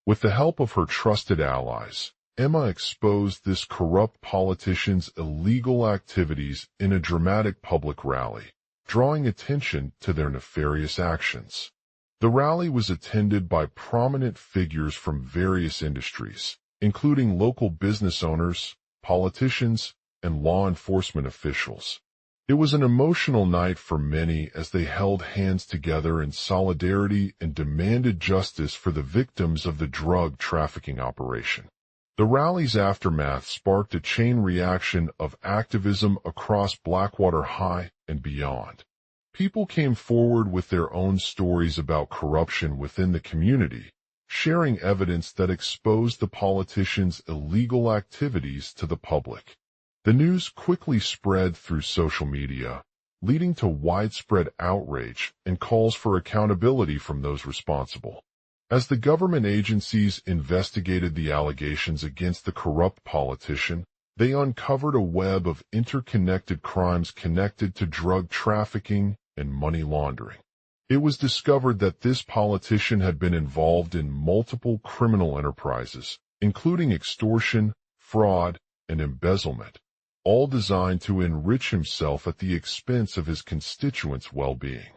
With the help of her trusted allies, Emma exposed this corrupt politician's illegal activities in a dramatic public rally, drawing attention to their nefarious actions. The rally was attended by prominent figures from various industries, including local business owners, politicians, and law enforcement officials. It was an emotional night for many as they held hands together in solidarity and demanded justice for the victims of the drug trafficking operation. The rally's aftermath sparked a chain reaction of activism across Blackwater High and beyond. People came forward with their own stories about corruption within the community, sharing evidence that exposed the politician's illegal activities to the public. The news quickly spread through social media, leading to widespread outrage and calls for accountability from those responsible. As the government agencies investigated the allegations against the corrupt politician, they uncovered a web of interconnected crimes connected to drug trafficking and money laundering. It was discovered that this politician had been involved in multiple criminal enterprises, including extortion, fraud, and embezzlement, all designed to enrich himself at the expense of his constituents' well-being.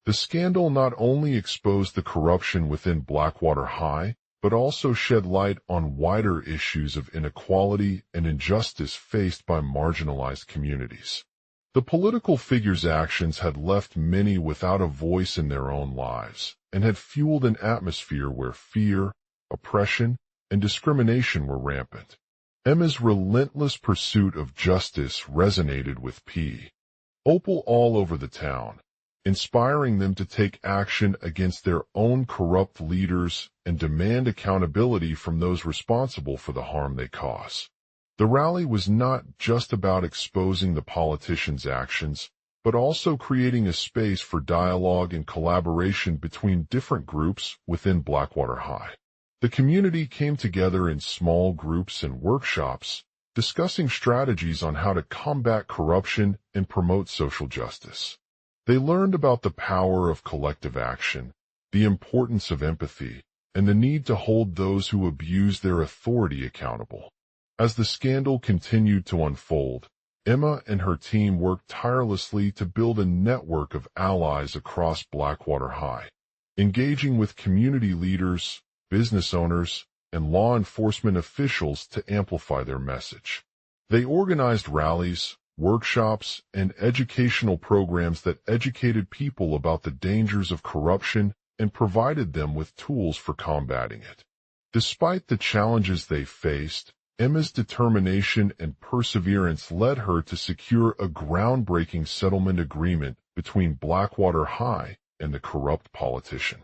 The scandal not only exposed the corruption within Blackwater High, but also shed light on wider issues of inequality and injustice faced by marginalized communities. The political figure's actions had left many without a voice in their own lives, and had fueled an atmosphere where fear, oppression, and discrimination were rampant. Emma's relentless pursuit of justice resonated with people all over the town, inspiring them to take action against their own corrupt leaders and demand accountability from those responsible for the harm they cause. The rally was not just about exposing the politician's actions, but also creating a space for dialogue and collaboration between different groups within Blackwater High. The community came together in small groups and workshops, discussing strategies on how to combat corruption and promote social justice. They learned about the power of collective action, the importance of empathy, and the need to hold those who abuse their authority accountable. As the scandal continued to unfold, Emma and her team worked tirelessly to build a network of allies across Blackwater High, engaging with community leaders, business owners, and law enforcement officials to amplify their message. They organized rallies, workshops, and educational programs that educated people about the dangers of corruption and provided them with tools for combating it. Despite the challenges they faced, Emma's determination and perseverance led her to secure a groundbreaking settlement agreement between Blackwater High and the corrupt politician.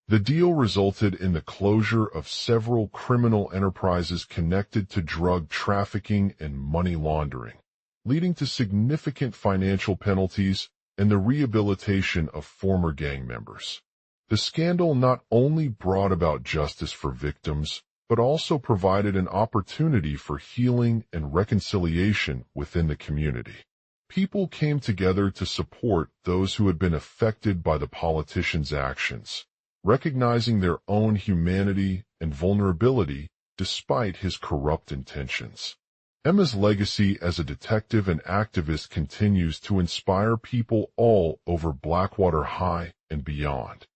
The deal resulted in the closure of several criminal enterprises connected to drug trafficking and money laundering, leading to significant financial penalties and the rehabilitation of former gang members. The scandal not only brought about justice for victims, but also provided an opportunity for healing and reconciliation within the community. People came together to support those who had been affected by the politician's actions, recognizing their own humanity and vulnerability despite his corrupt intentions. Emma's legacy as a detective and activist continues to inspire people all over Blackwater High and beyond.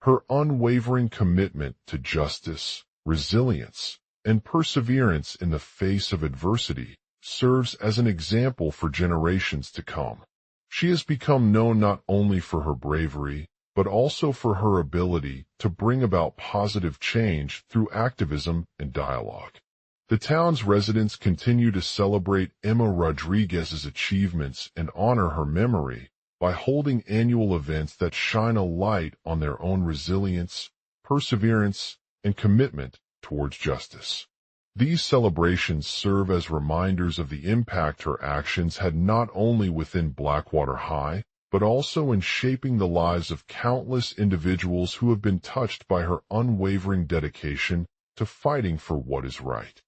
Her unwavering commitment to justice, resilience, and perseverance in the face of adversity serves as an example for generations to come. She has become known not only for her bravery, but also for her ability to bring about positive change through activism and dialogue. The town's residents continue to celebrate Emma Rodriguez's achievements and honor her memory by holding annual events that shine a light on their own resilience, perseverance, and commitment towards justice. These celebrations serve as reminders of the impact her actions had not only within Blackwater High, but also in shaping the lives of countless individuals who have been touched by her unwavering dedication to fighting for what is right.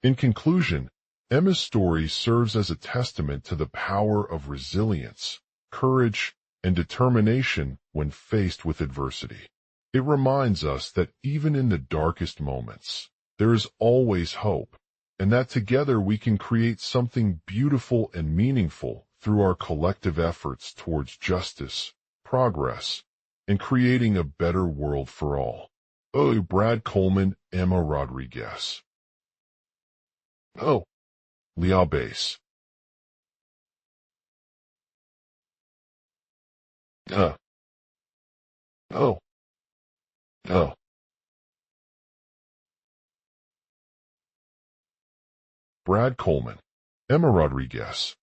In conclusion, Emma's story serves as a testament to the power of resilience, courage, and determination when faced with adversity. It reminds us that even in the darkest moments, there is always hope, and that together we can create something beautiful and meaningful through our collective efforts towards justice, progress, and creating a better world for all. Oh, Brad Coleman, Emma Rodriguez. Oh, Leah Base. Oh, oh, oh. Brad Coleman, Emma Rodriguez.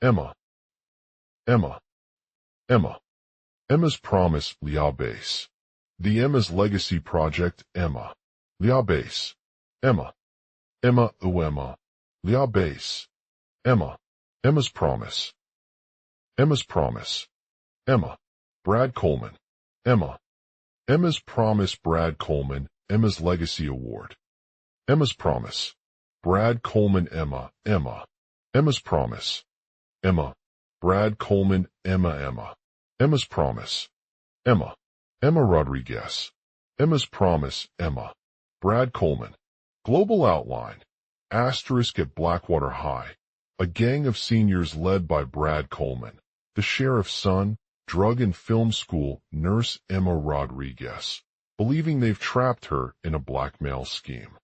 Emma, Emma, Emma. Emma's Promise, Leah Base. The Emma's Legacy Project, Emma. Leah Base. Emma. Emma, oh Emma. Leah Base. Emma. Emma's Promise. Emma's Promise. Emma. Brad Coleman. Emma. Emma's Promise, Brad Coleman, Emma's Legacy Award. Emma's Promise. Brad Coleman, Emma. Emma. Emma's Promise. Emma. Brad Coleman, Emma. Emma. Emma's Promise. Emma. Emma Rodriguez. Emma's Promise, Emma. Brad Coleman. Global Outline. Asterisk at Blackwater High. A gang of seniors led by Brad Coleman, the sheriff's son, drug and film school nurse Emma Rodriguez, believing they've trapped her in a blackmail scheme.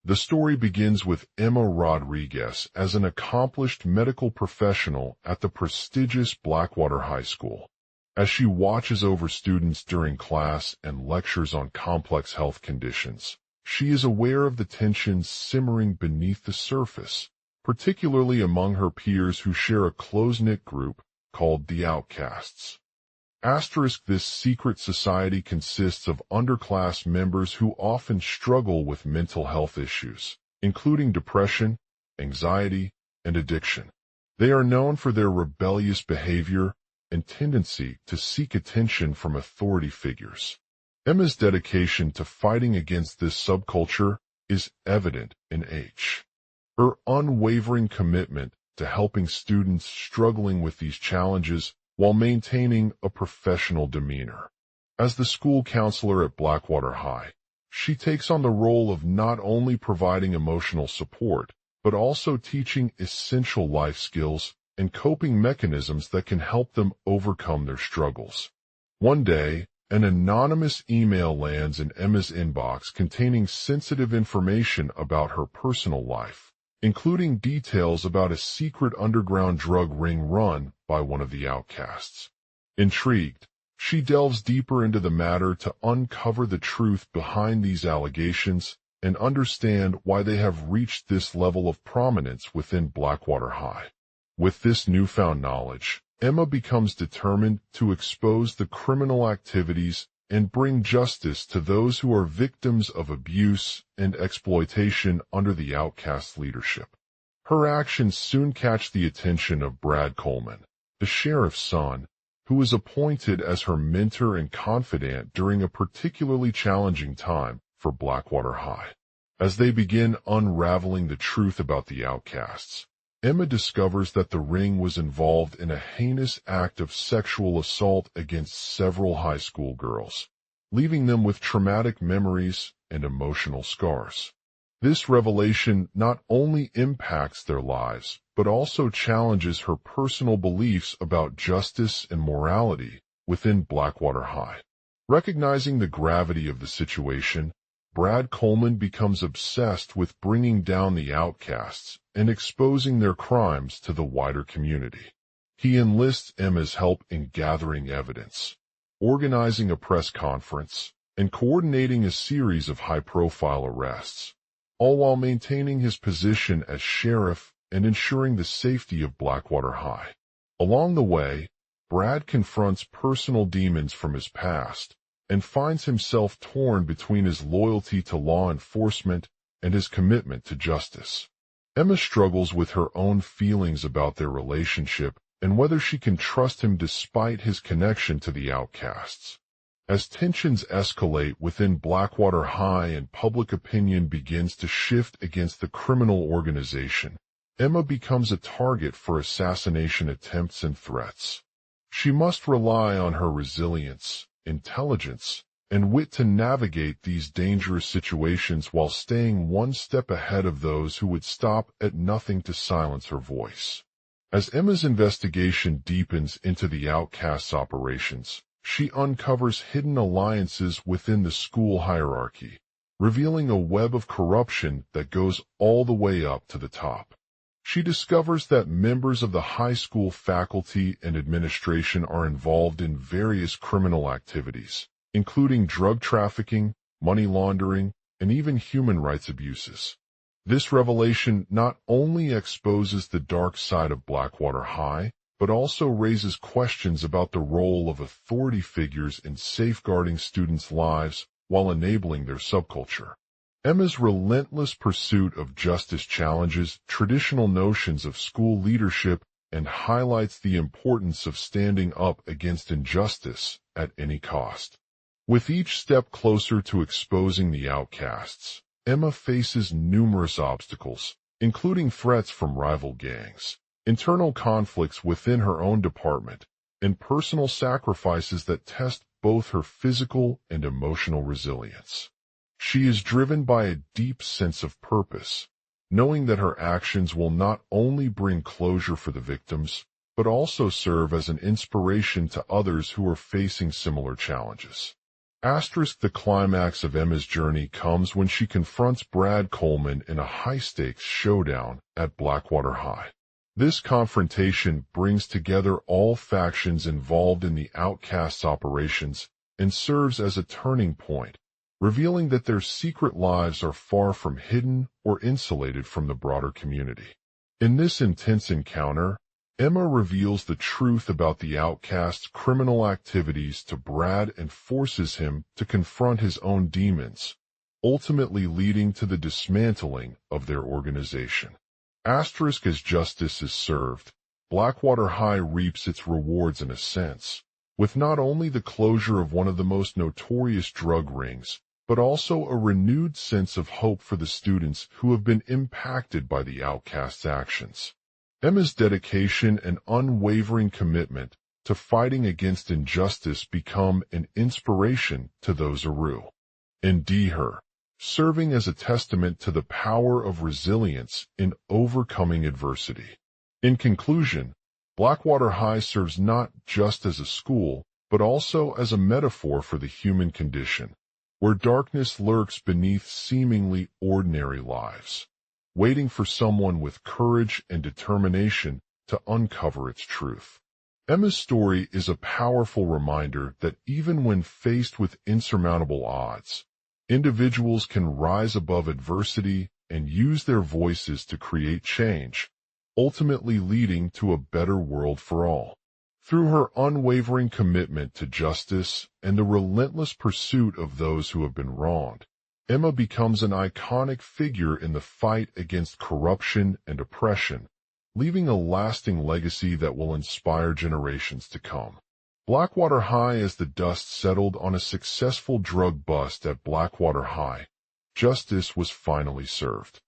The story begins with Emma Rodriguez as an accomplished medical professional at the prestigious Blackwater High School. As she watches over students during class and lectures on complex health conditions, she is aware of the tensions simmering beneath the surface, particularly among her peers who share a close-knit group called the Outcasts. This secret society consists of underclass members who often struggle with mental health issues, including depression, anxiety, and addiction. They are known for their rebellious behavior and tendency to seek attention from authority figures. Emma's dedication to fighting against this subculture is evident in H. Her unwavering commitment to helping students struggling with these challenges while maintaining a professional demeanor. As the school counselor at Blackwater High, she takes on the role of not only providing emotional support, but also teaching essential life skills and coping mechanisms that can help them overcome their struggles. One day, an anonymous email lands in Emma's inbox containing sensitive information about her personal life, including details about a secret underground drug ring run by one of the outcasts. Intrigued, she delves deeper into the matter to uncover the truth behind these allegations and understand why they have reached this level of prominence within Blackwater High. With this newfound knowledge, Emma becomes determined to expose the criminal activities and bring justice to those who are victims of abuse and exploitation under the outcast's leadership. Her actions soon catch the attention of Brad Coleman, the sheriff's son, who is appointed as her mentor and confidant during a particularly challenging time for Blackwater High. As they begin unraveling the truth about the outcasts, Emma discovers that the ring was involved in a heinous act of sexual assault against several high school girls, leaving them with traumatic memories and emotional scars. This revelation not only impacts their lives, but also challenges her personal beliefs about justice and morality within Blackwater High. Recognizing the gravity of the situation, Brad Coleman becomes obsessed with bringing down the outcasts and exposing their crimes to the wider community. He enlists Emma's help in gathering evidence, organizing a press conference, and coordinating a series of high-profile arrests, all while maintaining his position as sheriff and ensuring the safety of Blackwater High. Along the way, Brad confronts personal demons from his past and finds himself torn between his loyalty to law enforcement and his commitment to justice. Emma struggles with her own feelings about their relationship and whether she can trust him despite his connection to the outcasts. As tensions escalate within Blackwater High and public opinion begins to shift against the criminal organization, Emma becomes a target for assassination attempts and threats. She must rely on her resilience, intelligence, and wit to navigate these dangerous situations while staying one step ahead of those who would stop at nothing to silence her voice. As Emma's investigation deepens into the Outcasts' operations, she uncovers hidden alliances within the school hierarchy, revealing a web of corruption that goes all the way up to the top. She discovers that members of the high school faculty and administration are involved in various criminal activities, including drug trafficking, money laundering, and even human rights abuses. This revelation not only exposes the dark side of Blackwater High, but also raises questions about the role of authority figures in safeguarding students' lives while enabling their subculture. Emma's relentless pursuit of justice challenges traditional notions of school leadership and highlights the importance of standing up against injustice at any cost. With each step closer to exposing the outcasts, Emma faces numerous obstacles, including threats from rival gangs, internal conflicts within her own department, and personal sacrifices that test both her physical and emotional resilience. She is driven by a deep sense of purpose, knowing that her actions will not only bring closure for the victims, but also serve as an inspiration to others who are facing similar challenges. The climax of Emma's journey comes when she confronts Brad Coleman in a high-stakes showdown at Blackwater High. This confrontation brings together all factions involved in the Outcasts' operations and serves as a turning point, revealing that their secret lives are far from hidden or insulated from the broader community. In this intense encounter, Emma reveals the truth about the Outcasts' criminal activities to Brad and forces him to confront his own demons, ultimately leading to the dismantling of their organization. As justice is served, Blackwater High reaps its rewards in a sense, with not only the closure of one of the most notorious drug rings, but also a renewed sense of hope for the students who have been impacted by the Outcasts' actions. Emma's dedication and unwavering commitment to fighting against injustice become an inspiration to those around her, serving as a testament to the power of resilience in overcoming adversity. In conclusion, Blackwater High serves not just as a school, but also as a metaphor for the human condition, where darkness lurks beneath seemingly ordinary lives, waiting for someone with courage and determination to uncover its truth. Emma's story is a powerful reminder that even when faced with insurmountable odds, individuals can rise above adversity and use their voices to create change, ultimately leading to a better world for all. Through her unwavering commitment to justice and the relentless pursuit of those who have been wronged, Emma becomes an iconic figure in the fight against corruption and oppression, leaving a lasting legacy that will inspire generations to come. Blackwater High. As the dust settled on a successful drug bust at Blackwater High, justice was finally served.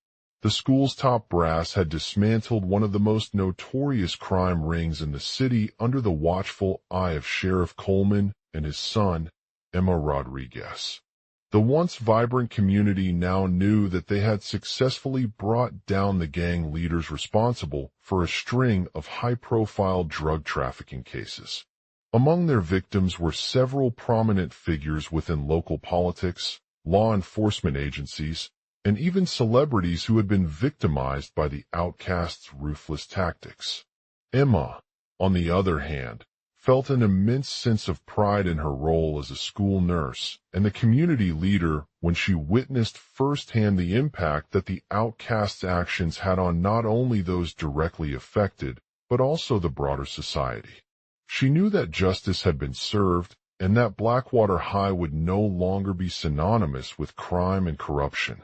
The school's top brass had dismantled one of the most notorious crime rings in the city under the watchful eye of Sheriff Coleman and his son, Emma Rodriguez. The once vibrant community now knew that they had successfully brought down the gang leaders responsible for a string of high-profile drug trafficking cases. Among their victims were several prominent figures within local politics, law enforcement agencies, and even celebrities who had been victimized by the Outcasts' ruthless tactics. Emma, on the other hand, felt an immense sense of pride in her role as a school nurse and the community leader when she witnessed firsthand the impact that the Outcasts' actions had on not only those directly affected, but also the broader society. She knew that justice had been served and that Blackwater High would no longer be synonymous with crime and corruption.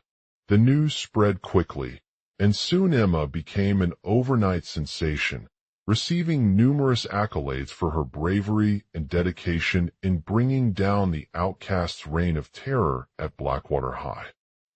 The news spread quickly, and soon Emma became an overnight sensation, receiving numerous accolades for her bravery and dedication in bringing down the outcast's reign of terror at Blackwater High.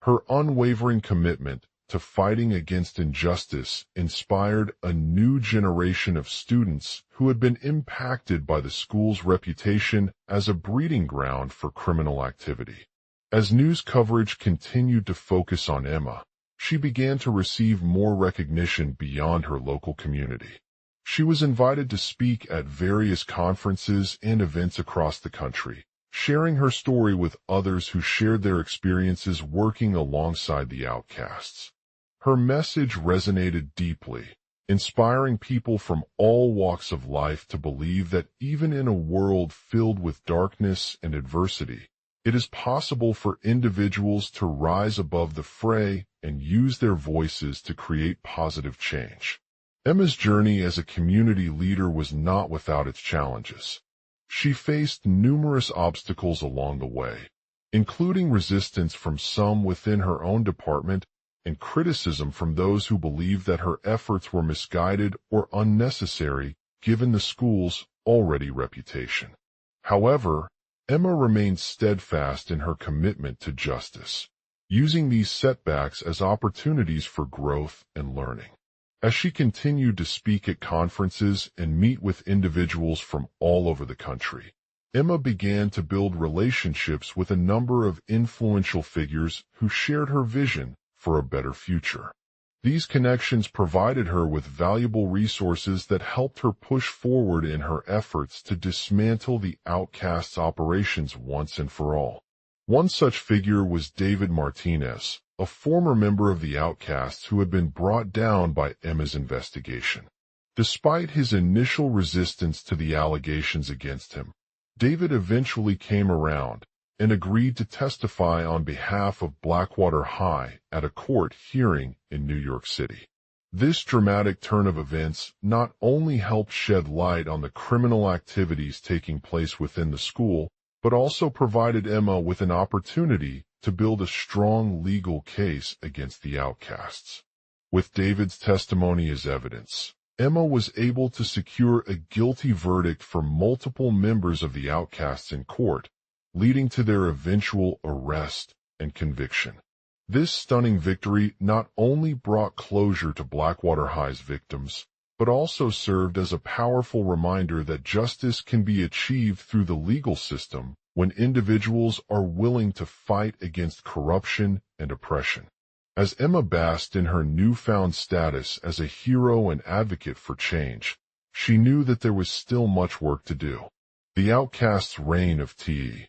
Her unwavering commitment to fighting against injustice inspired a new generation of students who had been impacted by the school's reputation as a breeding ground for criminal activity. As news coverage continued to focus on Emma, she began to receive more recognition beyond her local community. She was invited to speak at various conferences and events across the country, sharing her story with others who shared their experiences working alongside the outcasts. Her message resonated deeply, inspiring people from all walks of life to believe that even in a world filled with darkness and adversity, it is possible for individuals to rise above the fray and use their voices to create positive change. Emma's journey as a community leader was not without its challenges. She faced numerous obstacles along the way, including resistance from some within her own department and criticism from those who believed that her efforts were misguided or unnecessary given the school's already reputation. However, Emma remained steadfast in her commitment to justice, using these setbacks as opportunities for growth and learning. As she continued to speak at conferences and meet with individuals from all over the country, Emma began to build relationships with a number of influential figures who shared her vision for a better future. These connections provided her with valuable resources that helped her push forward in her efforts to dismantle the outcasts' operations once and for all. One such figure was David Martinez, a former member of the outcasts who had been brought down by Emma's investigation. Despite his initial resistance to the allegations against him, David eventually came around and agreed to testify on behalf of Blackwater High at a court hearing in New York City. This dramatic turn of events not only helped shed light on the criminal activities taking place within the school, but also provided Emma with an opportunity to build a strong legal case against the outcasts. With David's testimony as evidence, Emma was able to secure a guilty verdict for multiple members of the outcasts in court, leading to their eventual arrest and conviction. This stunning victory not only brought closure to Blackwater High's victims, but also served as a powerful reminder that justice can be achieved through the legal system when individuals are willing to fight against corruption and oppression. As Emma basked in her newfound status as a hero and advocate for change, she knew that there was still much work to do. The outcasts' reign of terror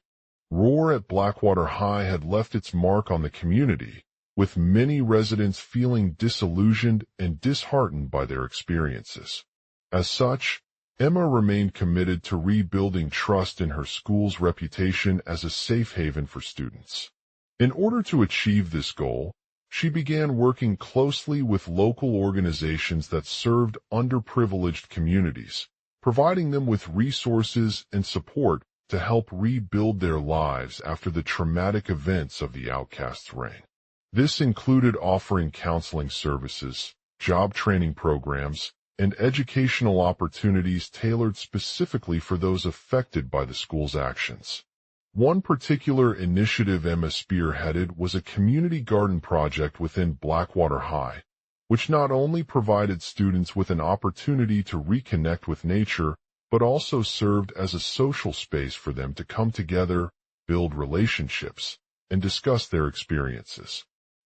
at Blackwater High had left its mark on the community, with many residents feeling disillusioned and disheartened by their experiences. As such, Emma remained committed to rebuilding trust in her school's reputation as a safe haven for students. In order to achieve this goal, she began working closely with local organizations that served underprivileged communities, providing them with resources and support to help rebuild their lives after the traumatic events of the outcasts' reign. This included offering counseling services, job training programs, and educational opportunities tailored specifically for those affected by the school's actions. One particular initiative Emma spearheaded was a community garden project within Blackwater High, which not only provided students with an opportunity to reconnect with nature, but also served as a social space for them to come together, build relationships, and discuss their experiences.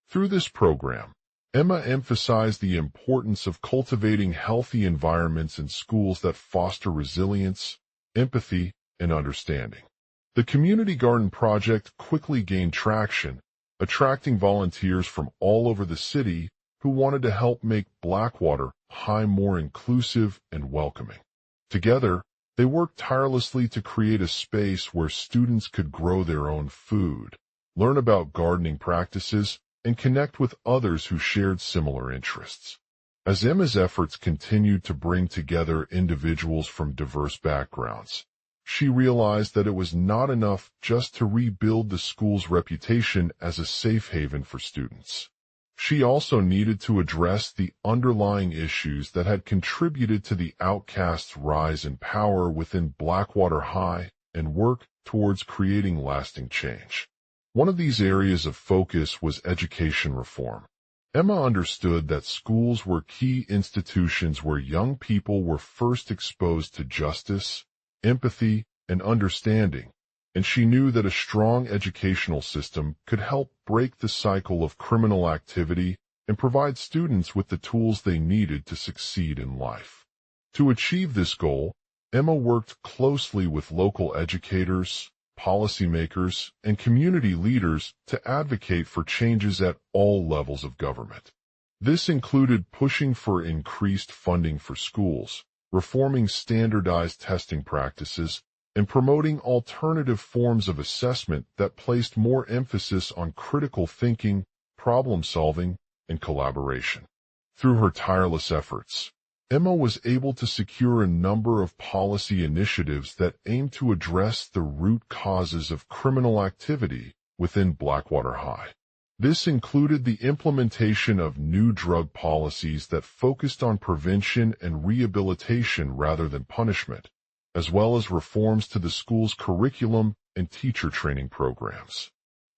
Through this program, Emma emphasized the importance of cultivating healthy environments in schools that foster resilience, empathy, and understanding. The Community Garden Project quickly gained traction, attracting volunteers from all over the city who wanted to help make Blackwater High more inclusive and welcoming. Together, they worked tirelessly to create a space where students could grow their own food, learn about gardening practices, and connect with others who shared similar interests. As Emma's efforts continued to bring together individuals from diverse backgrounds, she realized that it was not enough just to rebuild the school's reputation as a safe haven for students. She also needed to address the underlying issues that had contributed to the outcasts' rise in power within Blackwater High and work towards creating lasting change. One of these areas of focus was education reform. Emma understood that schools were key institutions where young people were first exposed to justice, empathy, and understanding, and she knew that a strong educational system could help break the cycle of criminal activity and provide students with the tools they needed to succeed in life. To achieve this goal, Emma worked closely with local educators, policymakers, and community leaders to advocate for changes at all levels of government. This included pushing for increased funding for schools, reforming standardized testing practices, and promoting alternative forms of assessment that placed more emphasis on critical thinking, problem-solving, and collaboration. Through her tireless efforts, Emma was able to secure a number of policy initiatives that aimed to address the root causes of criminal activity within Blackwater High. This included the implementation of new drug policies that focused on prevention and rehabilitation rather than punishment, as well as reforms to the school's curriculum and teacher training programs.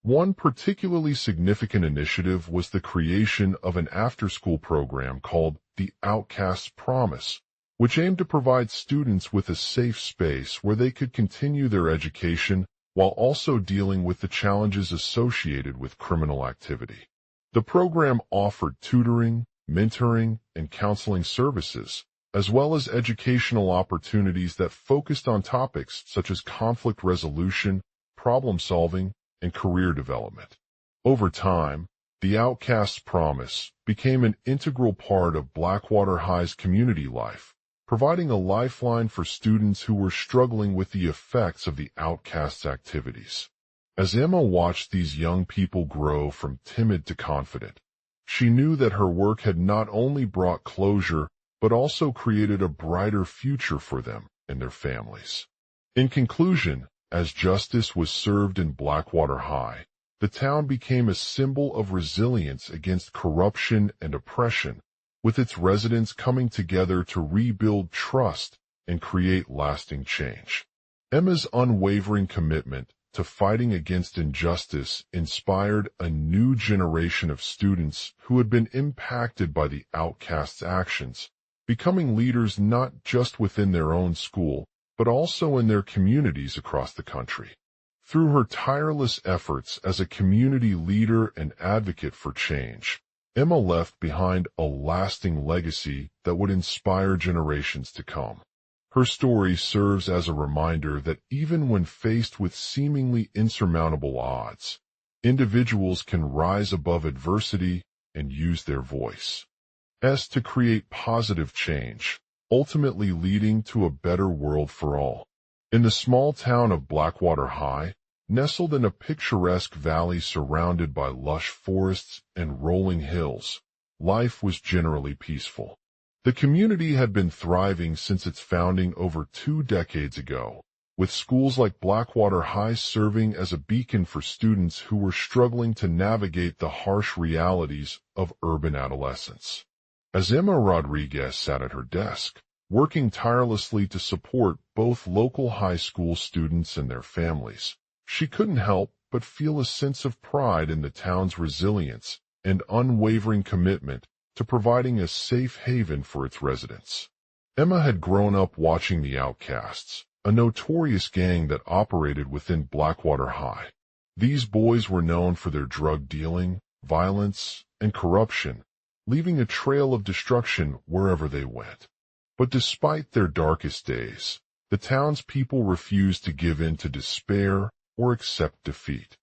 One particularly significant initiative was the creation of an after-school program called the Outcasts Promise, which aimed to provide students with a safe space where they could continue their education while also dealing with the challenges associated with criminal activity. The program offered tutoring, mentoring, and counseling services, as well as educational opportunities that focused on topics such as conflict resolution, problem-solving, and career development. Over time, the Outcasts Promise became an integral part of Blackwater High's community life, providing a lifeline for students who were struggling with the effects of the outcasts' activities. As Emma watched these young people grow from timid to confident, she knew that her work had not only brought closure but also created a brighter future for them and their families. In conclusion, as justice was served in Blackwater High, the town became a symbol of resilience against corruption and oppression, with its residents coming together to rebuild trust and create lasting change. Emma's unwavering commitment to fighting against injustice inspired a new generation of students who had been impacted by the outcasts' actions, becoming leaders not just within their own school, but also in their communities across the country. Through her tireless efforts as a community leader and advocate for change, Emma left behind a lasting legacy that would inspire generations to come. Her story serves as a reminder that even when faced with seemingly insurmountable odds, individuals can rise above adversity and use their voice to create positive change, ultimately leading to a better world for all. In the small town of Blackwater High, nestled in a picturesque valley surrounded by lush forests and rolling hills, life was generally peaceful. The community had been thriving since its founding over 2 decades ago, with schools like Blackwater High serving as a beacon for students who were struggling to navigate the harsh realities of urban adolescence. As Emma Rodriguez sat at her desk, working tirelessly to support both local high school students and their families, she couldn't help but feel a sense of pride in the town's resilience and unwavering commitment to providing a safe haven for its residents. Emma had grown up watching the Outcasts, a notorious gang that operated within Blackwater High. These boys were known for their drug dealing, violence, and corruption, leaving a trail of destruction wherever they went. But despite their darkest days, the townspeople refused to give in to despair or accept defeat.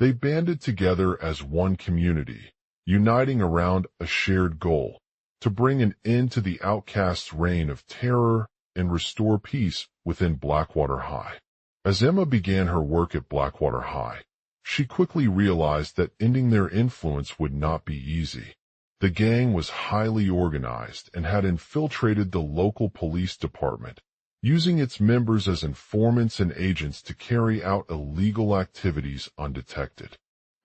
They banded together as one community, uniting around a shared goal, to bring an end to the outcasts' reign of terror and restore peace within Blackwater High. As Emma began her work at Blackwater High, she quickly realized that ending their influence would not be easy. The gang was highly organized and had infiltrated the local police department, using its members as informants and agents to carry out illegal activities undetected.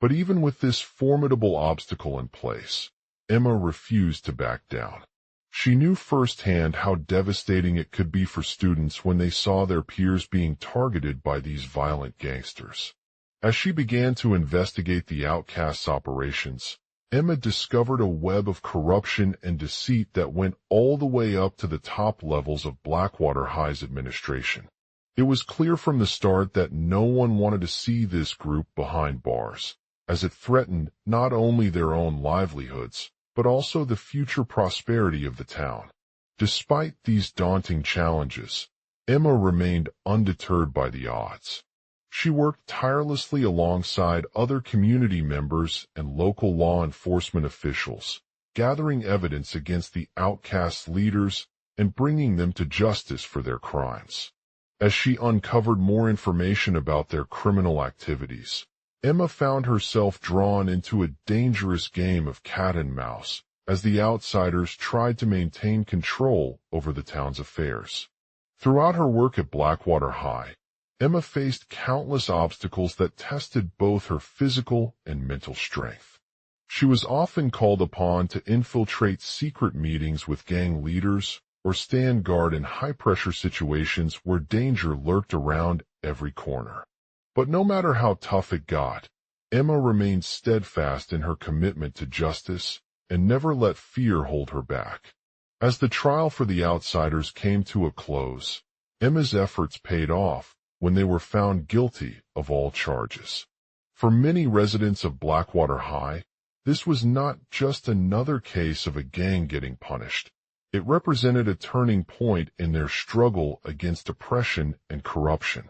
But even with this formidable obstacle in place, Emma refused to back down. She knew firsthand how devastating it could be for students when they saw their peers being targeted by these violent gangsters. As she began to investigate the outcasts' operations, Emma discovered a web of corruption and deceit that went all the way up to the top levels of Blackwater High's administration. It was clear from the start that no one wanted to see this group behind bars, as it threatened not only their own livelihoods, but also the future prosperity of the town. Despite these daunting challenges, Emma remained undeterred by the odds. She worked tirelessly alongside other community members and local law enforcement officials, gathering evidence against the outcast leaders and bringing them to justice for their crimes. As she uncovered more information about their criminal activities, Emma found herself drawn into a dangerous game of cat and mouse as the outsiders tried to maintain control over the town's affairs. Throughout her work at Blackwater High, Emma faced countless obstacles that tested both her physical and mental strength. She was often called upon to infiltrate secret meetings with gang leaders or stand guard in high-pressure situations where danger lurked around every corner. But no matter how tough it got, Emma remained steadfast in her commitment to justice and never let fear hold her back. As the trial for the outsiders came to a close, Emma's efforts paid off when they were found guilty of all charges. For many residents of Blackwater High, this was not just another case of a gang getting punished. It represented a turning point in their struggle against oppression and corruption.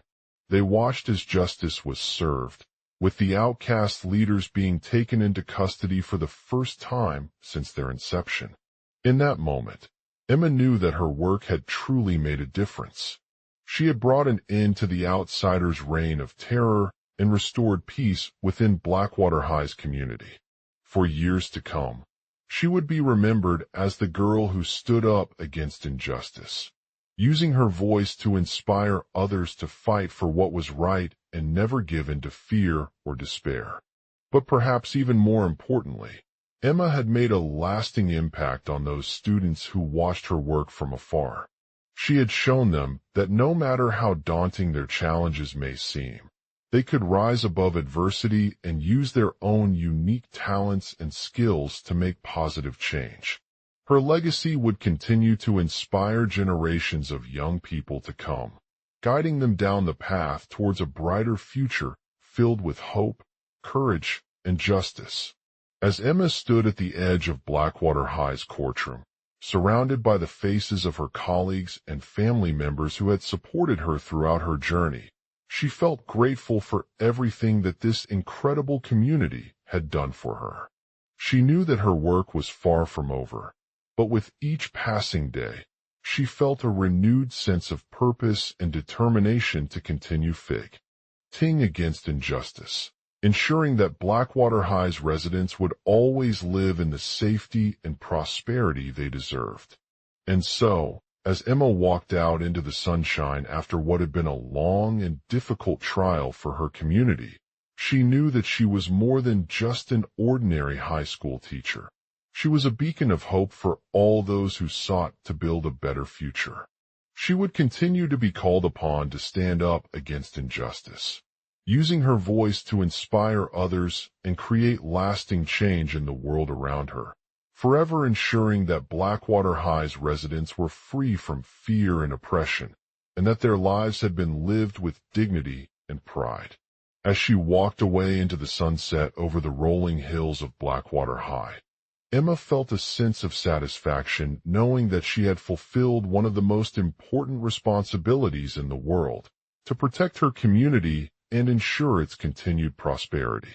They watched as justice was served, with the outcast leaders being taken into custody for the first time since their inception. In that moment, Emma knew that her work had truly made a difference. She had brought an end to the outsiders' reign of terror and restored peace within Blackwater High's community. For years to come, she would be remembered as the girl who stood up against injustice, using her voice to inspire others to fight for what was right and never give in to fear or despair. But perhaps even more importantly, Emma had made a lasting impact on those students who watched her work from afar. She had shown them that no matter how daunting their challenges may seem, they could rise above adversity and use their own unique talents and skills to make positive change. Her legacy would continue to inspire generations of young people to come, guiding them down the path towards a brighter future filled with hope, courage, and justice. As Emma stood at the edge of Blackwater High's courtroom, surrounded by the faces of her colleagues and family members who had supported her throughout her journey, she felt grateful for everything that this incredible community had done for her. She knew that her work was far from over, but with each passing day, she felt a renewed sense of purpose and determination to continue fighting against injustice, ensuring that Blackwater High's residents would always live in the safety and prosperity they deserved. And so, as Emma walked out into the sunshine after what had been a long and difficult trial for her community, she knew that she was more than just an ordinary high school teacher. She was a beacon of hope for all those who sought to build a better future. She would continue to be called upon to stand up against injustice, using her voice to inspire others and create lasting change in the world around her, forever ensuring that Blackwater High's residents were free from fear and oppression, and that their lives had been lived with dignity and pride. As she walked away into the sunset over the rolling hills of Blackwater High, Emma felt a sense of satisfaction knowing that she had fulfilled one of the most important responsibilities in the world, to protect her community and ensure its continued prosperity.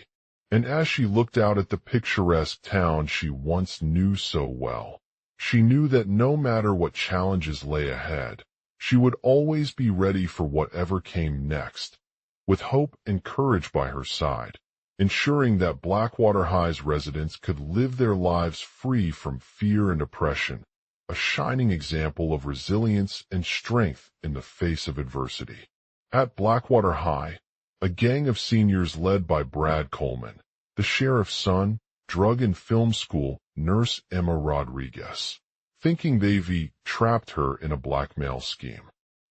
And as she looked out at the picturesque town she once knew so well, she knew that no matter what challenges lay ahead, she would always be ready for whatever came next, with hope and courage by her side, ensuring that Blackwater High's residents could live their lives free from fear and oppression, a shining example of resilience and strength in the face of adversity. At Blackwater High, a gang of seniors led by Brad Coleman, the sheriff's son, drug and film school nurse Emma Rodriguez, thinking they've trapped her in a blackmail scheme.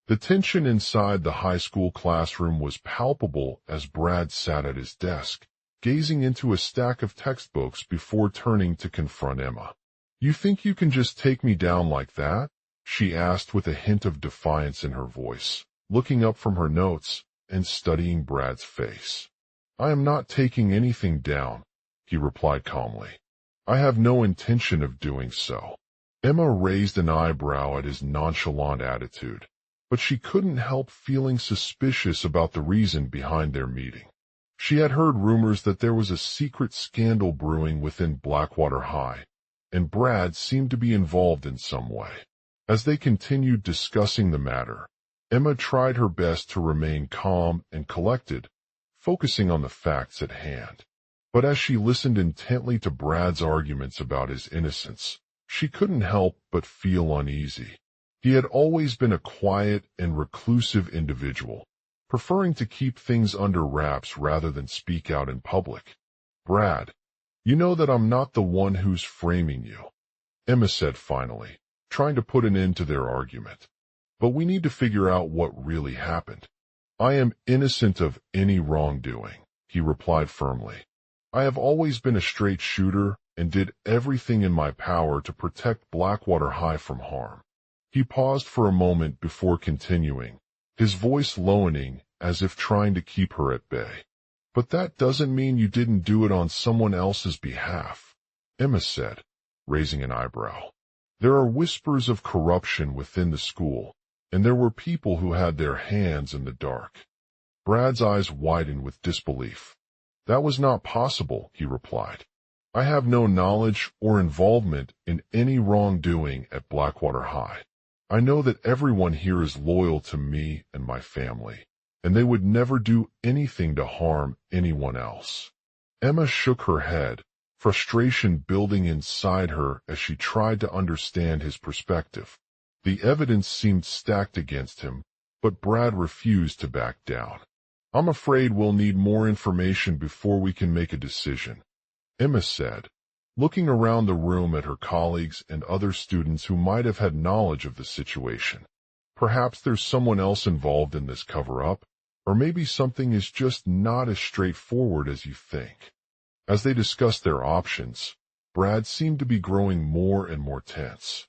The tension inside the high school classroom was palpable as Brad sat at his desk, gazing into a stack of textbooks before turning to confront Emma. "You think you can just take me down like that?" she asked with a hint of defiance in her voice, looking up from her notes and studying Brad's face. "I am not taking anything down," he replied calmly. "I have no intention of doing so." Emma raised an eyebrow at his nonchalant attitude, but she couldn't help feeling suspicious about the reason behind their meeting. She had heard rumors that there was a secret scandal brewing within Blackwater High, and Brad seemed to be involved in some way. As they continued discussing the matter, Emma tried her best to remain calm and collected, focusing on the facts at hand. But as she listened intently to Brad's arguments about his innocence, she couldn't help but feel uneasy. He had always been a quiet and reclusive individual, preferring to keep things under wraps rather than speak out in public. "Brad, you know that I'm not the one who's framing you," Emma said finally, trying to put an end to their argument. "But we need to figure out what really happened." "I am innocent of any wrongdoing," he replied firmly. "I have always been a straight shooter and did everything in my power to protect Blackwater High from harm." He paused for a moment before continuing, his voice lowering as if trying to keep her at bay. "But that doesn't mean you didn't do it on someone else's behalf," Emma said, raising an eyebrow. "There are whispers of corruption within the school, and there were people who had their hands in the dark." Brad's eyes widened with disbelief. "That was not possible," he replied. "I have no knowledge or involvement in any wrongdoing at Blackwater High. I know that everyone here is loyal to me and my family, and they would never do anything to harm anyone else." Emma shook her head, frustration building inside her as she tried to understand his perspective. The evidence seemed stacked against him, but Brad refused to back down. "I'm afraid we'll need more information before we can make a decision," Emma said, looking around the room at her colleagues and other students who might have had knowledge of the situation. "Perhaps there's someone else involved in this cover-up, or maybe something is just not as straightforward as you think." As they discussed their options, Brad seemed to be growing more and more tense.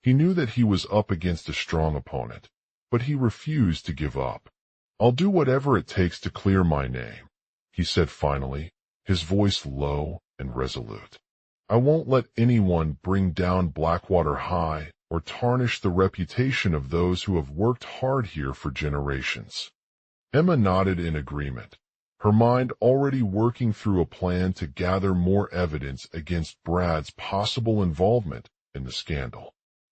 He knew that he was up against a strong opponent, but he refused to give up. "I'll do whatever it takes to clear my name," he said finally, his voice low and resolute. "I won't let anyone bring down Blackwater High or tarnish the reputation of those who have worked hard here for generations." Emma nodded in agreement, her mind already working through a plan to gather more evidence against Brad's possible involvement in the scandal.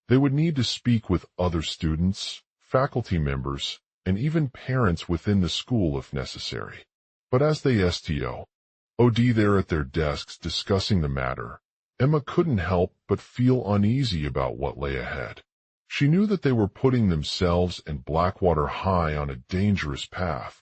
They would need to speak with other students, faculty members, and even parents within the school if necessary. But as they stood there at their desks discussing the matter, Emma couldn't help but feel uneasy about what lay ahead. She knew that they were putting themselves and Blackwater High on a dangerous path,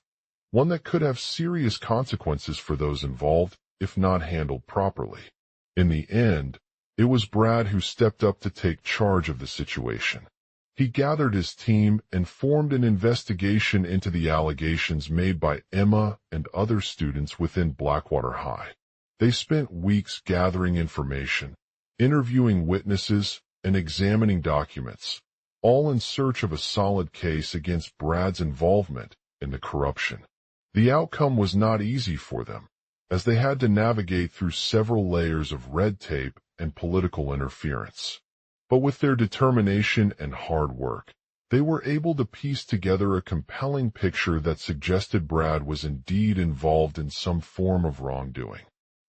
one that could have serious consequences for those involved if not handled properly. In the end, it was Brad who stepped up to take charge of the situation. He gathered his team and formed an investigation into the allegations made by Emma and other students within Blackwater High. They spent weeks gathering information, interviewing witnesses, and examining documents, all in search of a solid case against Brad's involvement in the corruption. The outcome was not easy for them, as they had to navigate through several layers of red tape and political interference. But with their determination and hard work, they were able to piece together a compelling picture that suggested Brad was indeed involved in some form of wrongdoing.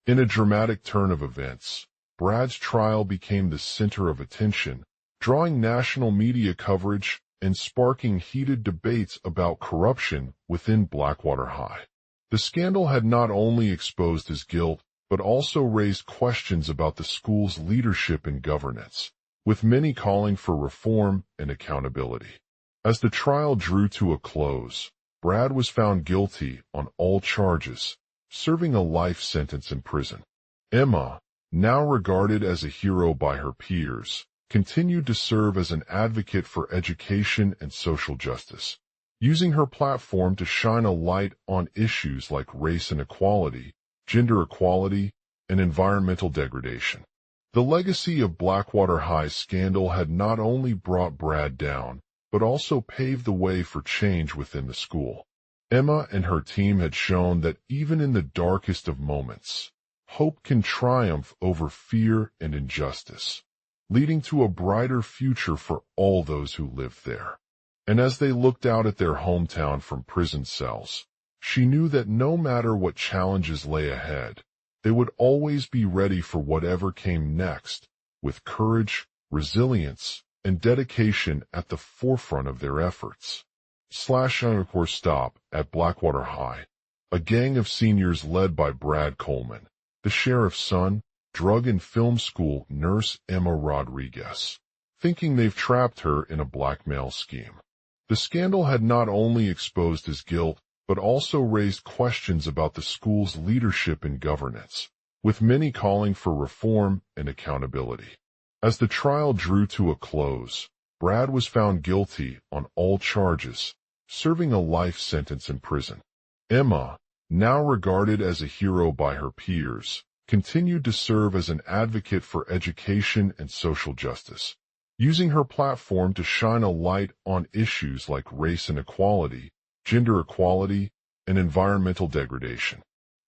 In a dramatic turn of events, Brad's trial became the center of attention, drawing national media coverage and sparking heated debates about corruption within Blackwater High. The scandal had not only exposed his guilt, but also raised questions about the school's leadership and governance, with many calling for reform and accountability. As the trial drew to a close, Brad was found guilty on all charges, serving a life sentence in prison. Emma, now regarded as a hero by her peers, continued to serve as an advocate for education and social justice, using her platform to shine a light on issues like race inequality, gender equality, and environmental degradation. The legacy of Blackwater High's scandal had not only brought Brad down, but also paved the way for change within the school. Emma and her team had shown that even in the darkest of moments, hope can triumph over fear and injustice, leading to a brighter future for all those who live there. And as they looked out at their hometown from prison cells, she knew that no matter what challenges lay ahead, they would always be ready for whatever came next, with courage, resilience, and dedication at the forefront of their efforts. /stop at Blackwater High. A gang of seniors led by Brad Coleman, the sheriff's son, drug and film school nurse Emma Rodriguez, thinking they've trapped her in a blackmail scheme. The scandal had not only exposed his guilt, but also raised questions about the school's leadership and governance, with many calling for reform and accountability. As the trial drew to a close, Brad was found guilty on all charges, serving a life sentence in prison. Emma, now regarded as a hero by her peers, continued to serve as an advocate for education and social justice, using her platform to shine a light on issues like race inequality, gender equality, and environmental degradation.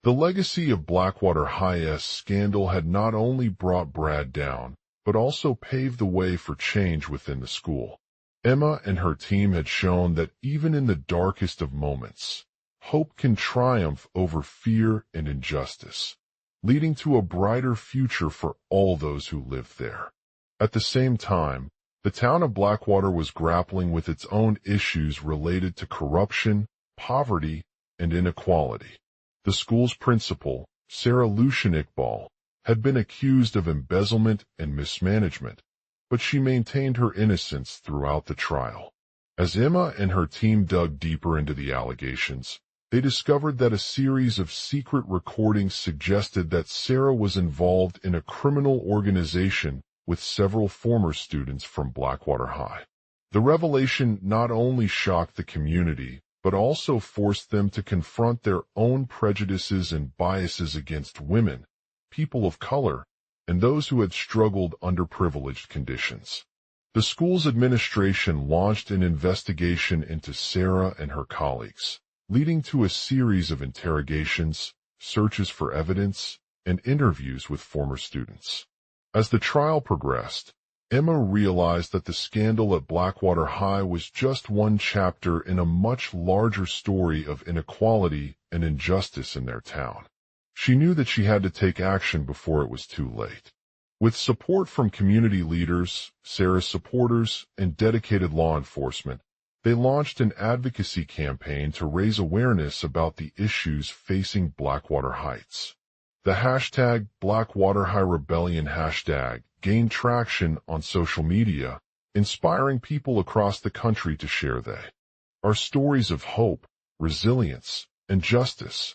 The legacy of Blackwater High's scandal had not only brought Brad down, but also paved the way for change within the school. Emma and her team had shown that even in the darkest of moments, hope can triumph over fear and injustice, leading to a brighter future for all those who live there. At the same time, the town of Blackwater was grappling with its own issues related to corruption, poverty, and inequality. The school's principal, Sarah Iqbal, had been accused of embezzlement and mismanagement, but she maintained her innocence throughout the trial. As Emma and her team dug deeper into the allegations, they discovered that a series of secret recordings suggested that Sarah was involved in a criminal organization with several former students from Blackwater High. The revelation not only shocked the community, but also forced them to confront their own prejudices and biases against women, people of color, and those who had struggled under privileged conditions. The school's administration launched an investigation into Sarah and her colleagues, leading to a series of interrogations, searches for evidence, and interviews with former students. As the trial progressed, Emma realized that the scandal at Blackwater High was just one chapter in a much larger story of inequality and injustice in their town. She knew that she had to take action before it was too late. With support from community leaders, Sarah's supporters, and dedicated law enforcement, they launched an advocacy campaign to raise awareness about the issues facing Blackwater Heights. The hashtag Blackwater High Rebellion hashtag gained traction on social media, inspiring people across the country to share they are stories of hope, resilience, and justice.